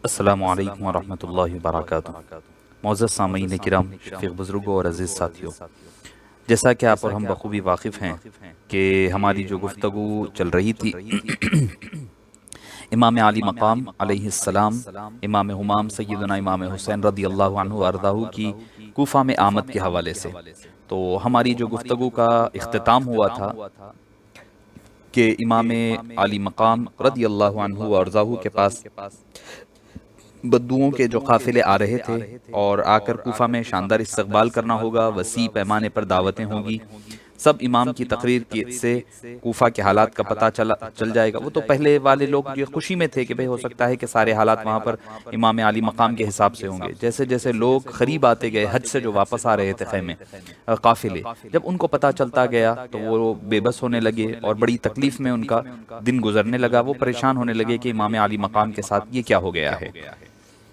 السلام علیکم ورحمۃ اللہ وبرکاتہ۔ معزز سامعین کرام، شفیق بزرگوں اور عزیز ساتھیوں، جیسا کہ آپ اور ہم بخوبی واقف ہیں کہ ہماری جو گفتگو چل رہی تھی امام علی مقام علیہ السلام، امام ہمام سیدنا امام حسین رضی اللہ عنہ وارضاہ کی کوفہ میں آمد کے حوالے سے، تو ہماری جو گفتگو کا اختتام ہوا تھا کہ امام علی مقام رضی اللہ عنہ وارضاہ کے پاس بدوؤں کے جو قافلے آ رہے تھے اور آ کر کوفہ میں شاندار استقبال کرنا ہوگا، وسیع پیمانے پر دعوتیں ہوں گی، سب امام کی تقریر سے کوفہ کے حالات کا پتہ چل جائے گا۔ وہ تو پہلے والے لوگ جو خوشی میں تھے کہ بھئی ہو سکتا ہے کہ سارے حالات وہاں پر امام علی مقام کے حساب سے ہوں گے۔ جیسے جیسے لوگ قریب آتے گئے، حج سے جو واپس آ رہے تھے خیمے قافلے، جب ان کو پتہ چلتا گیا تو وہ بے بس ہونے لگے اور بڑی تکلیف میں ان کا دن گزرنے لگا۔ وہ پریشان ہونے لگے کہ امام علی مقام کے ساتھ یہ کیا ہو گیا ہے۔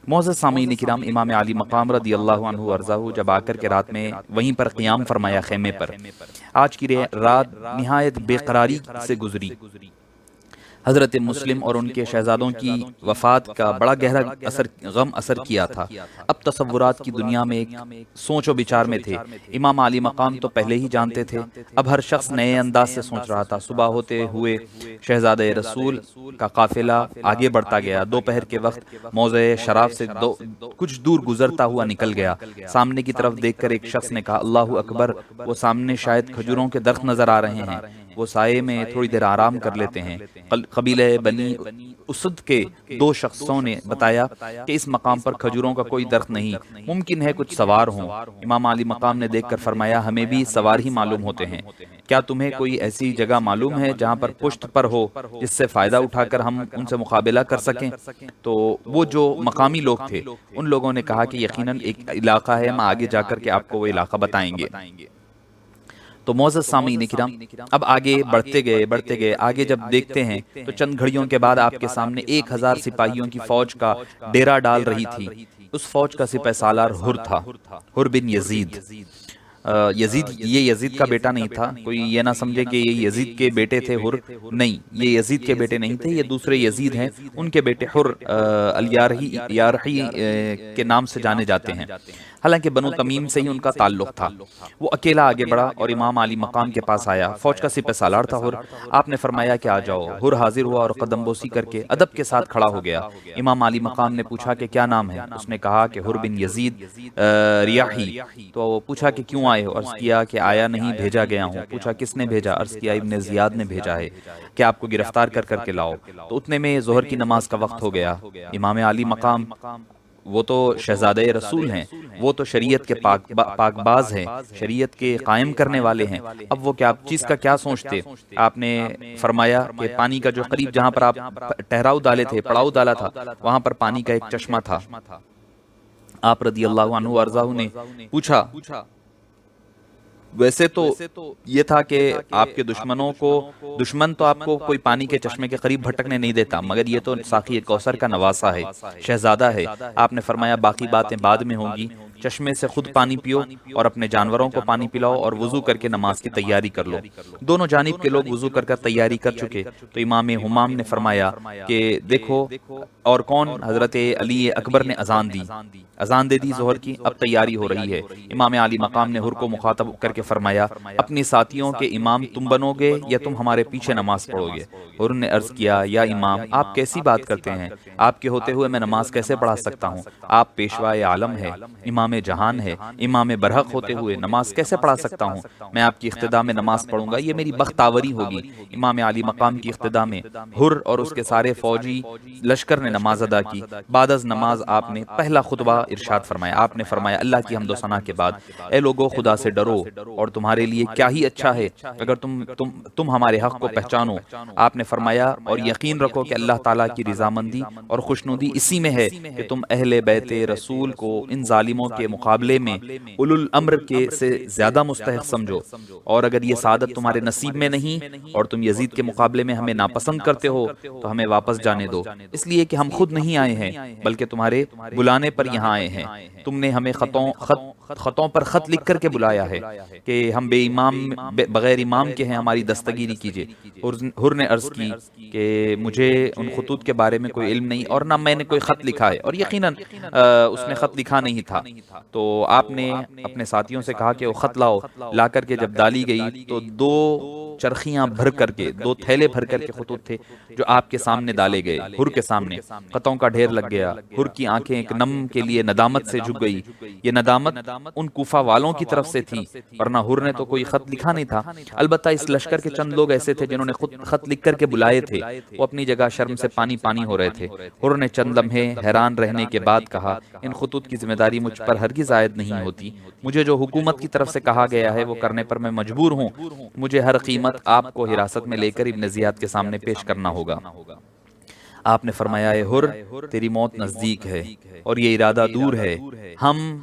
معزز سامعین کرام، امام علی مقام رضی اللہ عنہ ورضاہ جب آ کر کے رات میں وہیں پر قیام فرمایا خیمے پر، آج کی رات نہایت بے قراری سے گزری۔ حضرت مسلم اور ان کے شہزادوں کی وفات کا بڑا گہرا غم اثر کیا تھا۔ اب تصورات کی دنیا میں ایک سوچ و بچار میں تھے۔ امام علی مقام تو پہلے ہی جانتے تھے، اب ہر شخص نئے انداز سے سوچ رہا تھا۔ صبح ہوتے ہوئے شہزادہ رسول کا قافلہ آگے بڑھتا گیا۔ دوپہر کے وقت موضع شراب سے کچھ دور گزرتا ہوا نکل گیا۔ سامنے کی طرف دیکھ کر ایک شخص نے کہا، اللہ اکبر! وہ سامنے شاید کھجوروں کے درخت نظر آ رہے ہیں، وہ سائے میں تھوڑی دیر آرام کر لیتے ہیں۔ قبیلہ بنی اسد کے دو شخصوں نے بتایا کہ اس مقام پر کھجوروں کا کوئی درخت نہیں، ممکن ہے کچھ سوار ہوں۔ امام علی مقام نے دیکھ کر فرمایا، ہمیں بھی سوار ہی معلوم ہوتے ہیں، کیا تمہیں کوئی ایسی جگہ معلوم ہے جہاں پر پشت پر ہو جس سے فائدہ اٹھا کر ہم ان سے مقابلہ کر سکیں؟ تو وہ جو مقامی لوگ تھے ان لوگوں نے کہا کہ یقیناً ایک علاقہ ہے، ہم آگے جا کر کے آپ کو وہ علاقہ بتائیں گے۔ تو معزز سامعین کرام، اب آگے بڑھتے گئے آگے جب دیکھتے ہیں تو چند گھڑیوں کے بعد آپ کے سامنے 1000 سپاہیوں کی فوج کا ڈیرا ڈال رہی تھی۔ اس فوج کا سپہ سالار ہر تھا، ہر بن یزید۔ یہ یزید کا بیٹا نہیں تھا، کوئی یہ نہ سمجھے کہ یہ یزید کے بیٹے تھے ہر، نہیں، یہ یزید کے بیٹے نہیں تھے، یہ دوسرے یزید ہیں، ان کے بیٹے ہر الیارحی کے نام سے جانے جاتے ہیں۔ حالانکہ بنو تمیم سے ہی ان کا تعلق تھا۔ وہ اکیلا آگے بڑھا اور امام علی مقام کے پاس آیا۔ فوج کا سپہ سالار تھا ہر۔ آپ نے فرمایا کہ آ جاؤ۔ ہر حاضر ہوا اور قدم بوسی کر کے ادب کے ساتھ کھڑا ہو گیا۔ امام علی مقام نے پوچھا کہ کیا نام ہے؟ اس نے کہا کہ ہر بن یزید ریاحی۔ تو پوچھا کہ کیوں آئے ہو؟ عرض کیا کہ آیا نہیں، بھیجا گیا ہوں۔ پوچھا کس نے بھیجا؟ عرض کیا ابن زیاد نے بھیجا ہے کہ آپ کو گرفتار کر کے لاؤ۔ تو اتنے میں ظہر کی نماز کا وقت ہو گیا۔ امام علی مقام وہ تو شہزادہ رسول ہیں، وہ تو شریعت کے پاک باز ہیں، شریعت کے قائم کرنے والے ہیں، اب وہ کیا چیز کا کیا سوچتے؟ آپ نے فرمایا کہ پانی کا جو قریب جہاں پر آپ ٹہراؤ ڈالے تھے، پڑاؤ ڈالا تھا، وہاں پر پانی کا ایک چشمہ تھا۔ آپ رضی اللہ عنہ وارضاہ نے پوچھا، ویسے تو یہ تھا کہ آپ کے دشمن تو آپ کو کوئی پانی کے چشمے کے قریب بھٹکنے نہیں دیتا، مگر یہ تو ساقی کوثر کا نواسہ ہے، شہزادہ ہے۔ آپ نے فرمایا باقی باتیں بعد میں ہوں گی، چشمے سے خود پانی پیو اور اپنے جانوروں کو پانی پلاؤ اور وضو کر کے نماز کی تیاری کر لو۔ دونوں جانب کے لوگ وضو کر تیاری کر چکے تو امام ہمام نے فرمایا کہ دیکھو اور کون؟ حضرت علی اکبر نے اذان دے دی ظہر کی، اب تیاری ہو رہی ہے۔ امام علی مقام نے ہر کو مخاطب کر کے فرمایا، اپنی ساتھیوں کے امام تم بنو گے یا تم ہمارے پیچھے نماز پڑھو گے؟ ہر نے عرض کیا، یا امام آپ کیسی بات کرتے ہیں، آپ کے ہوتے ہوئے میں نماز کیسے پڑھا سکتا ہوں؟ آپ پیشوائے عالم ہے، امام جہان ہے، امام برحق ہوتے ہوئے نماز کیسے پڑھا سکتا ہوں؟ میں آپ کی اقتداء میں نماز پڑھوں گا، یہ میری بختاوری ہوگی۔ امام علی مقام کی اقتداء میں ہر اور اس کے سارے فوجی لشکر نے نماز ادا کی۔ بعد از نماز آپ نے پہلا خطبہ ارشاد فرمایا۔ آپ نے فرمایا، اللہ کی حمد و ثنا کے بعد اے لوگو خدا سے ڈرو اور تمہارے لیے کیا ہی اچھا ہے اگر تم ہمارے حق کو پہچانو۔ آپ نے فرمایا، اور یقین رکھو کہ اللہ تعالیٰ کی رضامندی اور خوشنودی اسی میں ہے کہ تم اہل بیت رسول کو ان ظالموں کے مقابلے میں اولو الامر کے سے زیادہ مستحق سمجھو، اور اگر یہ سعادت تمہارے نصیب میں نہیں اور تم یزید کے مقابلے میں ہمیں ناپسند کرتے ہو تو ہمیں واپس جانے دو، اس لیے کہ ہم خود نہیں آئے ہیں بلکہ تمہارے بلانے پر یہاں آئے ہیں۔ تم نے ہمیں خطوں پر خط لکھ کر کے بلایا ہے کہ ہم بغیر امام کے ہیں، ہماری دستگیری کیجیے۔ حر نے عرض کی کہ مجھے ان خطوط کے بارے میں کوئی علم نہیں اور نہ میں نے کوئی خط لکھا ہے، اور یقیناً اس نے خط لکھا نہیں تھا۔ تو آپ نے اپنے ساتھیوں سے کہا کہ وہ خط لاؤ۔ لا کر کے جب ڈالی گئی تو 2 چرخیاں بھر کر کے، 2 تھیلے بھر کر کے خطوط تھے جو آپ کے سامنے ڈالے گئے۔ حر کے سامنے خطوں کا ڈھیر لگ گیا۔ حر کی آنکھیں ایک نم کے لیے ندامت سے جھک گئی۔ یہ ندامت ان کوفہ والوں کی طرف سے تھی، ورنہ حر نے تو کوئی خط لکھا نہیں تھا۔ البتہ اس لشکر کے چند لوگ ایسے تھے جنہوں نے خود خط لکھ کر کے بلائے تھے، وہ اپنی جگہ شرم سے پانی پانی ہو رہے تھے۔ حر نے چند لمحے حیران رہنے کے بعد کہا، ان خطوط کی ذمہ داری مجھ پر ہرگز عائد نہیں ہوتی۔ مجھے جو حکومت کی طرف سے کہا گیا ہے وہ کرنے پر میں مجبور ہوں۔ مجھے ہر قیمت آپ کو حراست میں لے کر ابن زیاد کے سامنے پیش کرنا ہوگا۔ آپ نے فرمایا، اے حر، تیری موت نزدیک ہے اور یہ ارادہ دور ہے، ہم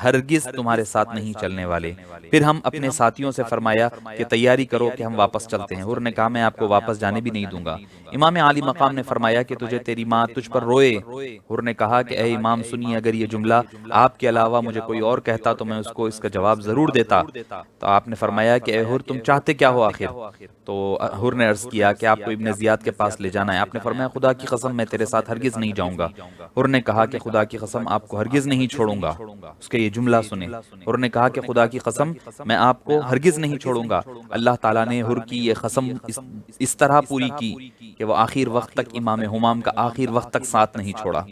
ہرگز تمہارے ساتھ نہیں چلنے والے۔ پھر ہم اپنے ساتھیوں سے فرمایا کہ تیاری کرو کہ ہم واپس چلتے ہیں۔ حر نے کہا، میں آپ کو واپس جانے بھی نہیں دوں گا۔ امام عالی مقام نے فرمایا کہ تجھے تیری ماں تجھ پر روئے۔ حر نے کہا کہ اے امام سنیے، اگر یہ جملہ آپ کے علاوہ مجھے کوئی اور کہتا تو میں اس کو اس کا جواب ضرور دیتا۔ تو آپ نے فرمایا کہ اے حر، تم چاہتے کیا ہو آخر؟ تو حر نے عرض کیا کہ آپ کو ابن زیاد کے پاس لے جانا ہے۔ آپ نے فرمایا، خدا کی قسم میں تیرے ساتھ ہرگز نہیں جاؤں گا۔ حر نے کہا کہ خدا کی قسم آپ کو ہرگز نہیں چھوڑوں گا۔ اس کا یہ جملہ سنیں۔ حر نے کہا کہ خدا کی قسم میں آپ کو ہرگز نہیں چھوڑوں گا۔ اللہ تعالیٰ نے حر کی یہ قسم اس طرح پوری کی کہ وہ آخر وقت تک امام ہمام کا آخر وقت تک ساتھ نہیں چھوڑا۔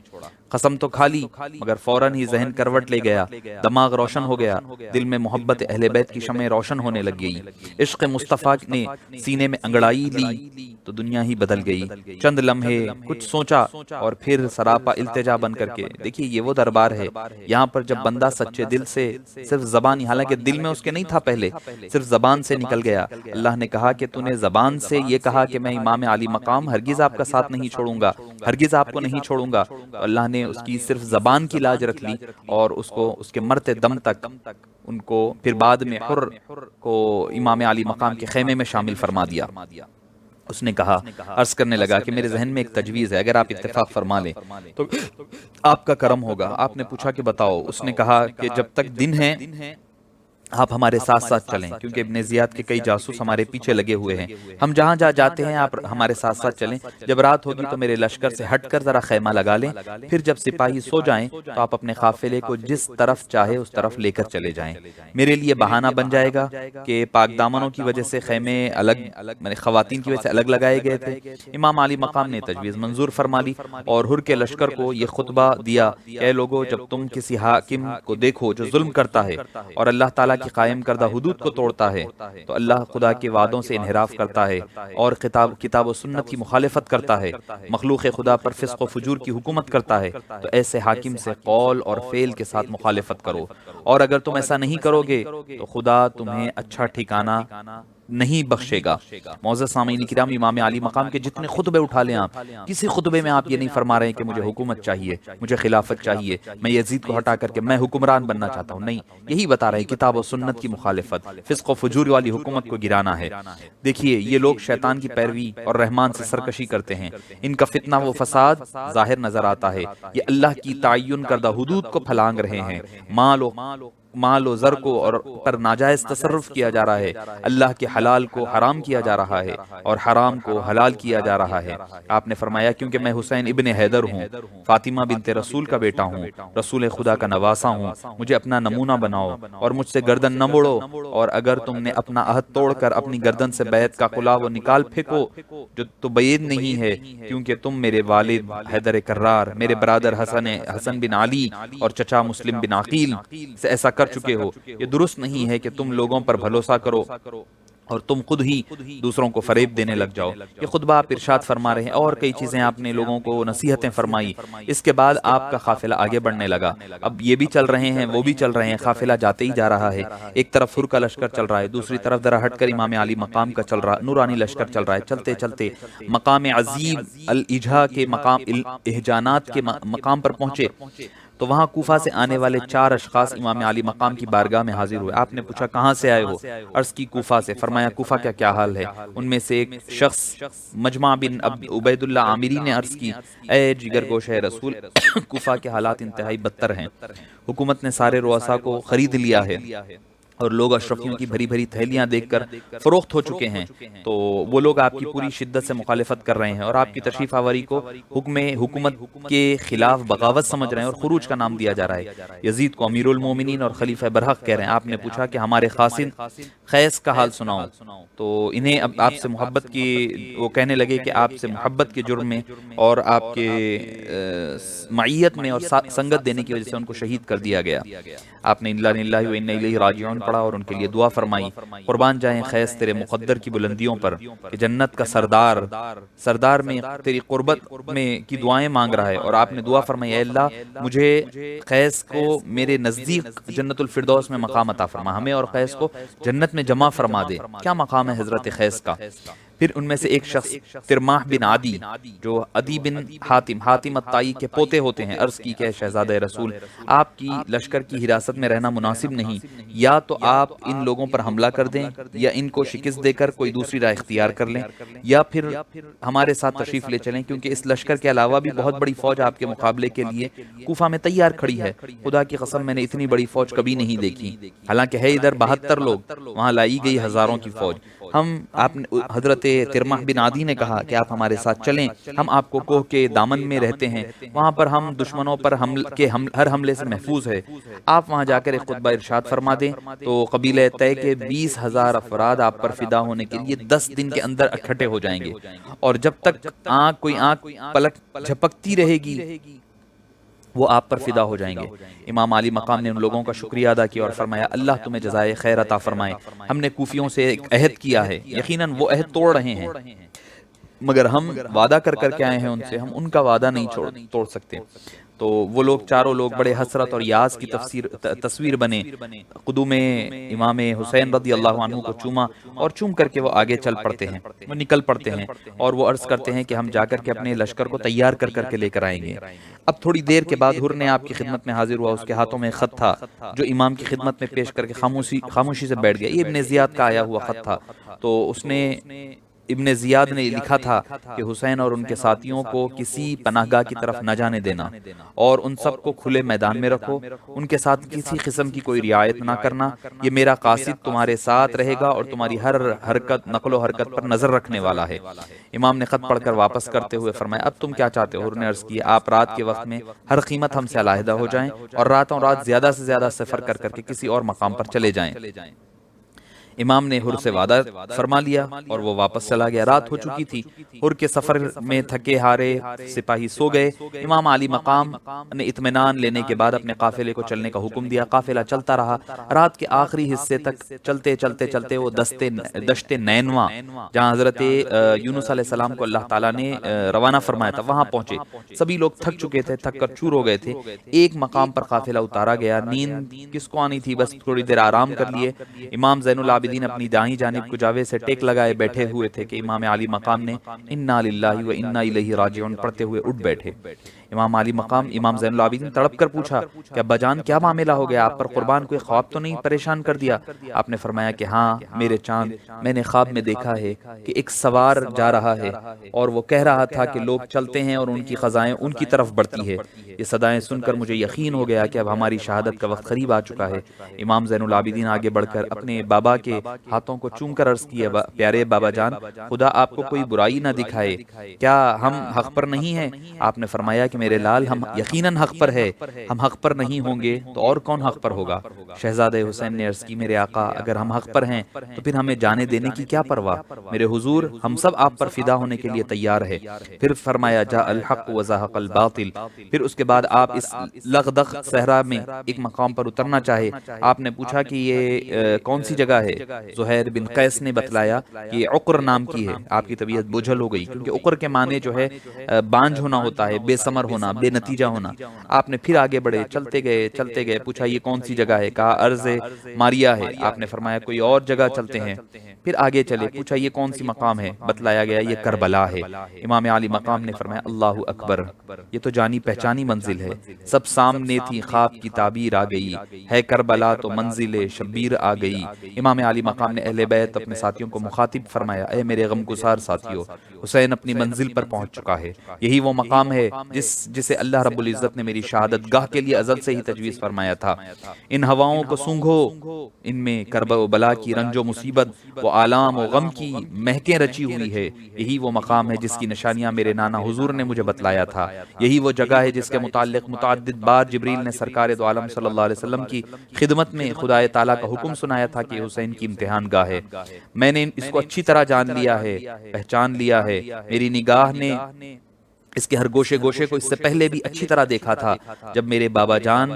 قسم تو کھا لی مگر فوراً ہی ذہن کروٹ لے گیا، دماغ روشن ہو گیا، دل میں محبت اہل بیت کی شمع روشن ہونے لگ گئی۔ عشق مصطفیٰ نے سینے میں انگڑائی لی تو دنیا ہی بدل گئی۔ چند لمحے کچھ سوچا اور پھر سراپا التجا بن کر کے، دیکھیے یہ وہ دربار ہے یہاں پر جب بندہ سچے دل سے صرف زبانی، حالانکہ دل میں اس کے نہیں تھا پہلے، صرف زبان سے نکل گیا۔ اللہ نے کہا کہ تو نے زبان سے یہ کہا کہ میں امام عالی مقام ہرگز آپ کا ساتھ نہیں چھوڑوں گا، ہرگز آپ کو نہیں چھوڑوں گا۔ تو اللہ نے اس کی صرف زبان کی لاج رکھ لی اور اس کو اس کے مرتے دم تک ان کو پھر بعد میں حر کو امام عالی مقام کے خیمے میں شامل فرما دیا۔ اس نے کہا، عرض کرنے لگا کہ میرے ذہن میں ایک تجویز ہے، اگر آپ اتفاق فرما لیں تو آپ کا کرم ہوگا۔ آپ نے پوچھا کہ بتاؤ۔ اس نے کہا کہ جب تک دن ہے آپ ہمارے ساتھ ساتھ چلیں، کیونکہ ابن زیاد کے کئی جاسوس ہمارے پیچھے لگے ہوئے ہیں، ہم جہاں جہاں جاتے ہیں آپ ہمارے ساتھ ساتھ چلیں۔ جب رات ہوگی تو میرے لشکر سے ہٹ کر ذرا خیمہ لگا لیں، پھر جب سپاہی سو جائیں تو آپ اپنے قافلے کو جس طرف چاہے اس طرف لے کر چلے جائیں۔ میرے لیے بہانہ بن جائے گا کہ پاک دامنوں کی وجہ سے خیمے الگ خواتین کی وجہ سے الگ لگائے گئے تھے۔ امام عالی مقام نے تجویز منظور فرما لی اور حر کے لشکر کو یہ خطبہ دیا، اے لوگو، جب تم کسی حاکم کو دیکھو جو ظلم کرتا ہے اور اللہ تعالیٰ کی قائم کردہ حدود کو توڑتا ہے تو اللہ خدا کے وعدوں سے انحراف کرتا ہے اور کتاب و سنت کی مخالفت کرتا ہے، مخلوق خدا پر فسق و فجور کی حکومت کرتا ہے، تو ایسے حاکم سے قول اور فعل کے ساتھ مخالفت کرو، اور اگر تم ایسا نہیں کرو گے تو خدا تمہیں اچھا ٹھکانہ نہیں بخشے گا۔ معزز سامعین کرام، امام عالی مقام کے جتنے خطبے اٹھا لیں آپ، کسی خطبے میں آپ یہ نہیں فرما رہے ہیں کہ مجھے حکومت چاہیے، مجھے خلافت چاہیے، میں یزید کو ہٹا کر کے میں حکمران بننا چاہتا ہوں، نہیں، یہی بتا رہے ہیں کتاب و سنت کی مخالفت، فسق و فجور والی حکومت کو گرانا ہے۔ دیکھیے یہ لوگ شیطان کی پیروی اور رحمان سے سرکشی کرتے ہیں، ان کا فتنہ و فساد ظاہر نظر آتا ہے، یہ اللہ کی تعین کردہ حدود کو پھلانگ رہے ہیں، مال و زر کو اور پر ناجائز تصرف کیا جا رہا ہے، اللہ کے حلال کو حرام کیا جا رہا ہے اور حرام کو حلال کیا جا رہا ہے۔ آپ نے فرمایا، کیونکہ میں حسین ابن حیدر ہوں، فاطمہ بنت رسول کا بیٹا ہوں، رسول خدا کا نواسا ہوں، مجھے اپنا نمونہ بناؤ اور مجھ سے گردن نہ موڑو، اور اگر تم نے اپنا عہد توڑ کر اپنی گردن سے بیعت کا قلاع نکال پھینکو جو تو بعید نہیں ہے، کیونکہ تم میرے والد حیدر کرار، میرے برادر حسن بن علی اور چچا مسلم بن عقیل سے ایسا کر چکے ہو۔ یہ درست نہیں ہے کہ تم لوگوں پر بھروسہ کرو اور تم خود ہی دوسروں کو فریب دینے لگ جاؤ۔ یہ خطبہ آپ ارشاد فرما رہے ہیں اور کئی چیزیں آپ نے لوگوں کو نصیحتیں فرمائی۔ اس کے بعد آپ کا قافلہ آگے بڑھنے لگا، اب یہ بھی چل رہے ہیں وہ بھی چل رہے ہیں، قافلہ جاتے ہی جا رہا ہے، ایک طرف حر کا لشکر چل رہا ہے، دوسری طرف ذرا ہٹ کر امام علی مقام کا چل رہا نورانی لشکر چل رہا ہے۔ چلتے چلتے مقام عظیم الاجا کے مقام احجانات کے مقام پر پہنچے تو وہاں کوفہ سے آنے والے 4 اشخاص امام علی مقام کی بارگاہ میں حاضر ہوئے. آپ نے پوچھا کہاں سے آئے ہو؟ عرض کی کوفہ سے. فرمایا کوفہ کا کیا حال ہے؟ ان میں سے ایک شخص مجمع بن عبید اللہ عامری نے عرض کی اے جگر گوش ہے رسول، کوفہ کے حالات انتہائی بدتر ہیں. حکومت نے سارے رؤساء کو خرید لیا ہے اور لوگ اشرفیوں کی بھری بھری تھیلیاں دیکھ کر فروخت ہو چکے ہیں. تو وہ لوگ آپ کی پوری شدت سے مخالفت کر رہے ہیں اور آپ کی تشریف آوری کو حکومت کے خلاف بغاوت سمجھ رہے ہیں اور خروج کا نام دیا جا رہا ہے. یزید کو امیر المومنین اور خلیفہ برحق کہہ رہے ہیں. آپ نے پوچھا کہ ہمارے خاصن خیس کا حال سناؤ. تو انہیں اب آپ سے محبت کی، وہ کہنے لگے کہ آپ سے محبت کے جرم میں اور آپ کے معیت میں اور سنگت دینے کی وجہ سے ان کو شہید کر دیا گیا. آپ نے انا للہ و انا الیہ راجعون پڑھا اور ان کے لیے دعا فرمائی. قربان جائیں خیس تیرے مقدر کی بلندیوں پر کہ جنت کا سردار میں تیری قربت میں کی دعائیں مانگ رہا ہے. اور آپ نے دعا فرمائی اے اللہ مجھے خیس کو میرے نزدیک جنت الفردوس میں مقام عطا فرما، ہمیں اور خیس کو جنت میں جمع فرما دے. کیا مقام ہے حضرت خیس کا. پھر ان میں سے ایک شخص ترماح بن عدی جو عدی بن حاتم الطائی کے پوتے ہوتے ہیں، عرض کی کہ شہزادہ رسول آپ کی لشکر کی حراست میں رہنا مناسب نہیں، یا تو آپ ان لوگوں پر حملہ کر دیں یا ان کو شکست دے کر کوئی دوسری راہ اختیار کر لیں، یا پھر ہمارے ساتھ تشریف لے چلیں، کیونکہ اس لشکر کے علاوہ بھی بہت بڑی فوج آپ کے مقابلے کے لیے کوفہ میں تیار کھڑی ہے. خدا کی قسم میں نے اتنی بڑی فوج کبھی نہیں دیکھی، حالانکہ ہے ادھر 72 لوگ، وہاں لائی گئی ہزاروں کی فوج. آپ نے حضرت ترمح بن عدی نے کہا کہ آپ ہمارے ساتھ چلیں، ہم آپ کو کوہ کے دامن میں رہتے ہیں، وہاں پر ہم دشمنوں پر ہر حملے سے محفوظ ہے. آپ وہاں جا کر ایک خطبہ ارشاد فرما دیں تو قبیلہ طے کے 20,000 افراد آپ پر فدا ہونے کے لیے 10 دن کے اندر اکٹھے ہو جائیں گے، اور جب تک کوئی آنکھ پلک جھپکتی رہے گی وہ آپ پر فدا ہو جائیں گے. امام علی مقام نے ان لوگوں کا شکریہ ادا کیا اور فرمایا اللہ تمہیں جزائے خیر عطا فرمائے. ہم نے کوفیوں سے ایک عہد کیا ہے، یقیناً وہ عہد توڑ رہے ہیں، مگر ہم وعدہ کر کے آئے ہیں ان سے، ہم ان کا وعدہ نہیں توڑ سکتے. تو وہ لوگ چاروں لوگ بڑے حسرت اور یاس کی تصویر بنے. قدوم امام حسین رضی اللہ عنہ کو چوما اور چوم کر کے وہ آگے چل پڑتے ہیں، وہ نکل پڑتے ہیں اور وہ عرض کرتے ہیں کہ ہم جا کر کے اپنے لشکر کو تیار کر کے لے کر آئیں گے. اب تھوڑی دیر کے بعد حر نے آپ کی خدمت میں حاضر ہوا. اس کے ہاتھوں میں خط تھا جو امام کی خدمت میں پیش کر کے خاموشی سے بیٹھ گیا. یہ ابن زیاد کا آیا ہوا خط تھا. تو اس نے ابن زیاد نے لکھا تھا کہ حسین اور ان کے ساتھیوں کو کسی پناہگاہ کی طرف نہ جانے دینا اور ان سب کو کھلے میدان میں رکھو، ان کے ساتھ کسی قسم کی کوئی رعایت نہ کرنا. یہ میرا قاصد تمہارے ساتھ رہے گا اور تمہاری ہر حرکت نقل و حرکت پر نظر رکھنے والا ہے. امام نے خط پڑھ کر واپس کرتے ہوئے فرمایا اب تم کیا چاہتے ہو؟ حر نے عرض کی آپ رات کے وقت میں ہر قیمت ہم سے علیحدہ ہو جائیں اور راتوں رات زیادہ سے زیادہ سفر کر کے کسی اور مقام پر چلے جائیں. امام نے حر سے وعدہ فرما لیا اور وہ واپس چلا گیا. رات ہو چکی تھی. حر کے سفر میں تھکے ہارے سپاہی سو گئے. امام علی مقام نے اطمینان لینے کے بعد اپنے قافلے کو چلنے کا حکم دیا. قافلہ چلتا رہا. رات کے آخری حصے تک چلتے وہ دشت نینوا جہاں حضرت یونس علیہ السلام کو اللہ تعالیٰ نے روانہ فرمایا تھا وہاں پہنچے. سبھی لوگ تھک چکے تھے، تھک کر چور ہو گئے تھے. ایک مقام پر قافلہ اتارا گیا. نیند کس کو آنی تھی، بس تھوڑی دیر آرام کر لیے. امام زین العابدین اپنی دائیں جانب کجاوے سے ٹیک لگائے بیٹھے ہوئے تھے کہ امام علی مقام نے انا للہ و انا الیہ راجعون پڑھتے ہوئے اٹھ بیٹھے. امام علی مقام امام زین العابدین تڑپ کر پوچھا کہ ابا جان کیا معاملہ ہو گیا، آپ پر قربان کوئی خواب تو نہیں پریشان کر دیا؟ آپ نے فرمایا کہ ہاں میرے چاند، میں نے خواب میں دیکھا ہے کہ ایک سوار جا رہا ہے اور وہ کہہ رہا تھا کہ لوگ چلتے ہیں اور ان کی خزائیں ان کی طرف بڑھتی ہے. یہ صدائیں سن کر مجھے یقین ہو گیا کہ اب ہماری شہادت کا وقت قریب آ چکا ہے. امام زین العابدین آگے بڑھ کر اپنے بابا کے ہاتھوں کو چوم کر عرض کیا پیارے بابا جان خدا آپ کو کوئی برائی نہ دکھائے، کیا ہم حق پر نہیں ہیں؟ آپ نے فرمایا کہ میرے لال ہم یقیناً حق پر ہے، ہم حق پر نہیں ہوں گے تو اور کون حق پر ہوگا؟ شہزادہ حسین نے عرض کی میرے آقا اگر ہم حق پر ہیں تو پھر ہمیں جانے دینے کی کیا پرواہ؟ میرے حضور ہم سب آپ پر فدا ہونے کے لیے تیار ہے. پھر فرمایا جاء الحق وزهق الباطل. پھر اس کے بعد آپ اس لغدغ صحرا میں ایک مقام پر اترنا چاہے. آپ نے پوچھا کہ یہ کون سی جگہ ہے؟ زہیر بن قیس نے بتلایا کہ یہ عقر نام کی ہے. آپ کی طبیعت بوجھل ہو گئی کیونکہ عقر کے معنی جو ہے بانجھ ہونا ہوتا ہے، بے ثمر ہونا، بے نتیجہ ہونا. آپ نے پھر آگے بڑھے، چلتے گئے. پوچھا یہ کون سی جگہ ہے؟ کہا ارض ماریا ہے. آپ نے فرمایا کوئی اور جگہ چلتے ہیں. پھر آگے چلے، پوچھا یہ کون سی مقام ہے؟ بتلایا گیا یہ کربلا ہے۔ امام علی مقام نے فرمایا اللہ اکبر، یہ تو جانی پہچانی منزل ہے، سب سامنے تھی خواب کی تعبیر آ گئی، ہے کربلا تو منزل شبیر آ گئی۔ امام علی مقام نے اہل بیت اپنے ساتھیوں کو مخاطب فرمایا، اے میرے غمگسار ساتھیو، حسین اپنی منزل پر پہنچ چکا ہے، یہی وہ مقام ہے جسے اللہ رب العزت نے میری شہادت گاہ کے لیے ازل سے ہی تجویز فرمایا تھا۔ ان ہواؤں کو سونگھو، ان میں کرب و بلا کی رنج و مصیبت و آلام و غم کی مہکیں رچی ہوئی ہے، یہی وہ مقام ہے جس کی نشانیاں میرے نانا حضور نے مجھے بتلایا تھا، یہی وہ جگہ ہے جس کے متعلق متعدد بار جبریل نے سرکار دو عالم صلی اللہ علیہ وسلم کی خدمت میں خدائے تعالیٰ کا حکم سنایا تھا کہ حسین کی امتحان گاہ ہے۔ میں نے اس کو اچھی طرح جان لیا ہے، پہچان لیا ہے، میری نگاہ نے اس کے ہر گوشے گوشے کو اس سے پہلے بھی اچھی طرح دیکھا تھا۔ جب میرے بابا جان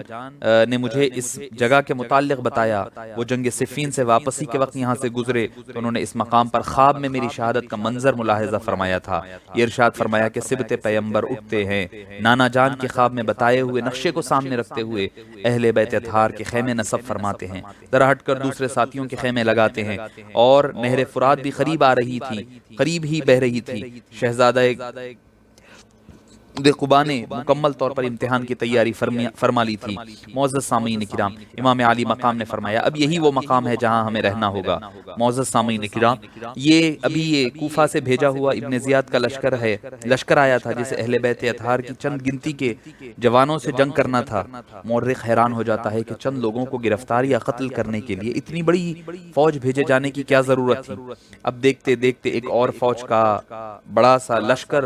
نے مجھے اس جگہ کے متعلق بتایا، وہ جنگ صفین سے واپسی کے وقت یہاں سے گزرے تو انہوں نے اس مقام پر خواب میں میری شہادت کا منظر ملاحظہ فرمایا تھا۔ یہ ارشاد فرمایا کہ سبت پیمبر اٹھتے ہیں، نانا جان کے خواب میں بتائے ہوئے نقشے کو سامنے رکھتے ہوئے اہل بیت اطہار کے خیمے نصب فرماتے ہیں، ذرا ہٹ کر دوسرے ساتھیوں کے خیمے لگاتے ہیں، اور نہر فرات بھی قریب آ رہی تھی، قریب ہی بہ رہی تھی۔ شہزادہ قبا نے مکمل طور پر امتحان کی تیاری فرما لی تھی۔ معزز سامعین کرام، امام علی مقام نے فرمایا اب یہی وہ مقام ہے جہاں ہمیں رہنا ہوگا۔ معزز سامعین کرام، یہ کوفہ سے بھیجا ہوا ابن زیاد کا لشکر ہے، لشکر آیا تھا جسے اہل بیت اطہار کی چند گنتی کے جوانوں سے جنگ کرنا تھا۔ مورخ حیران ہو جاتا ہے کہ چند لوگوں کو گرفتار یا قتل کرنے کے لیے اتنی بڑی فوج بھیجے جانے کی کیا ضرورت تھی؟ اب دیکھتے دیکھتے ایک اور فوج کا بڑا سا لشکر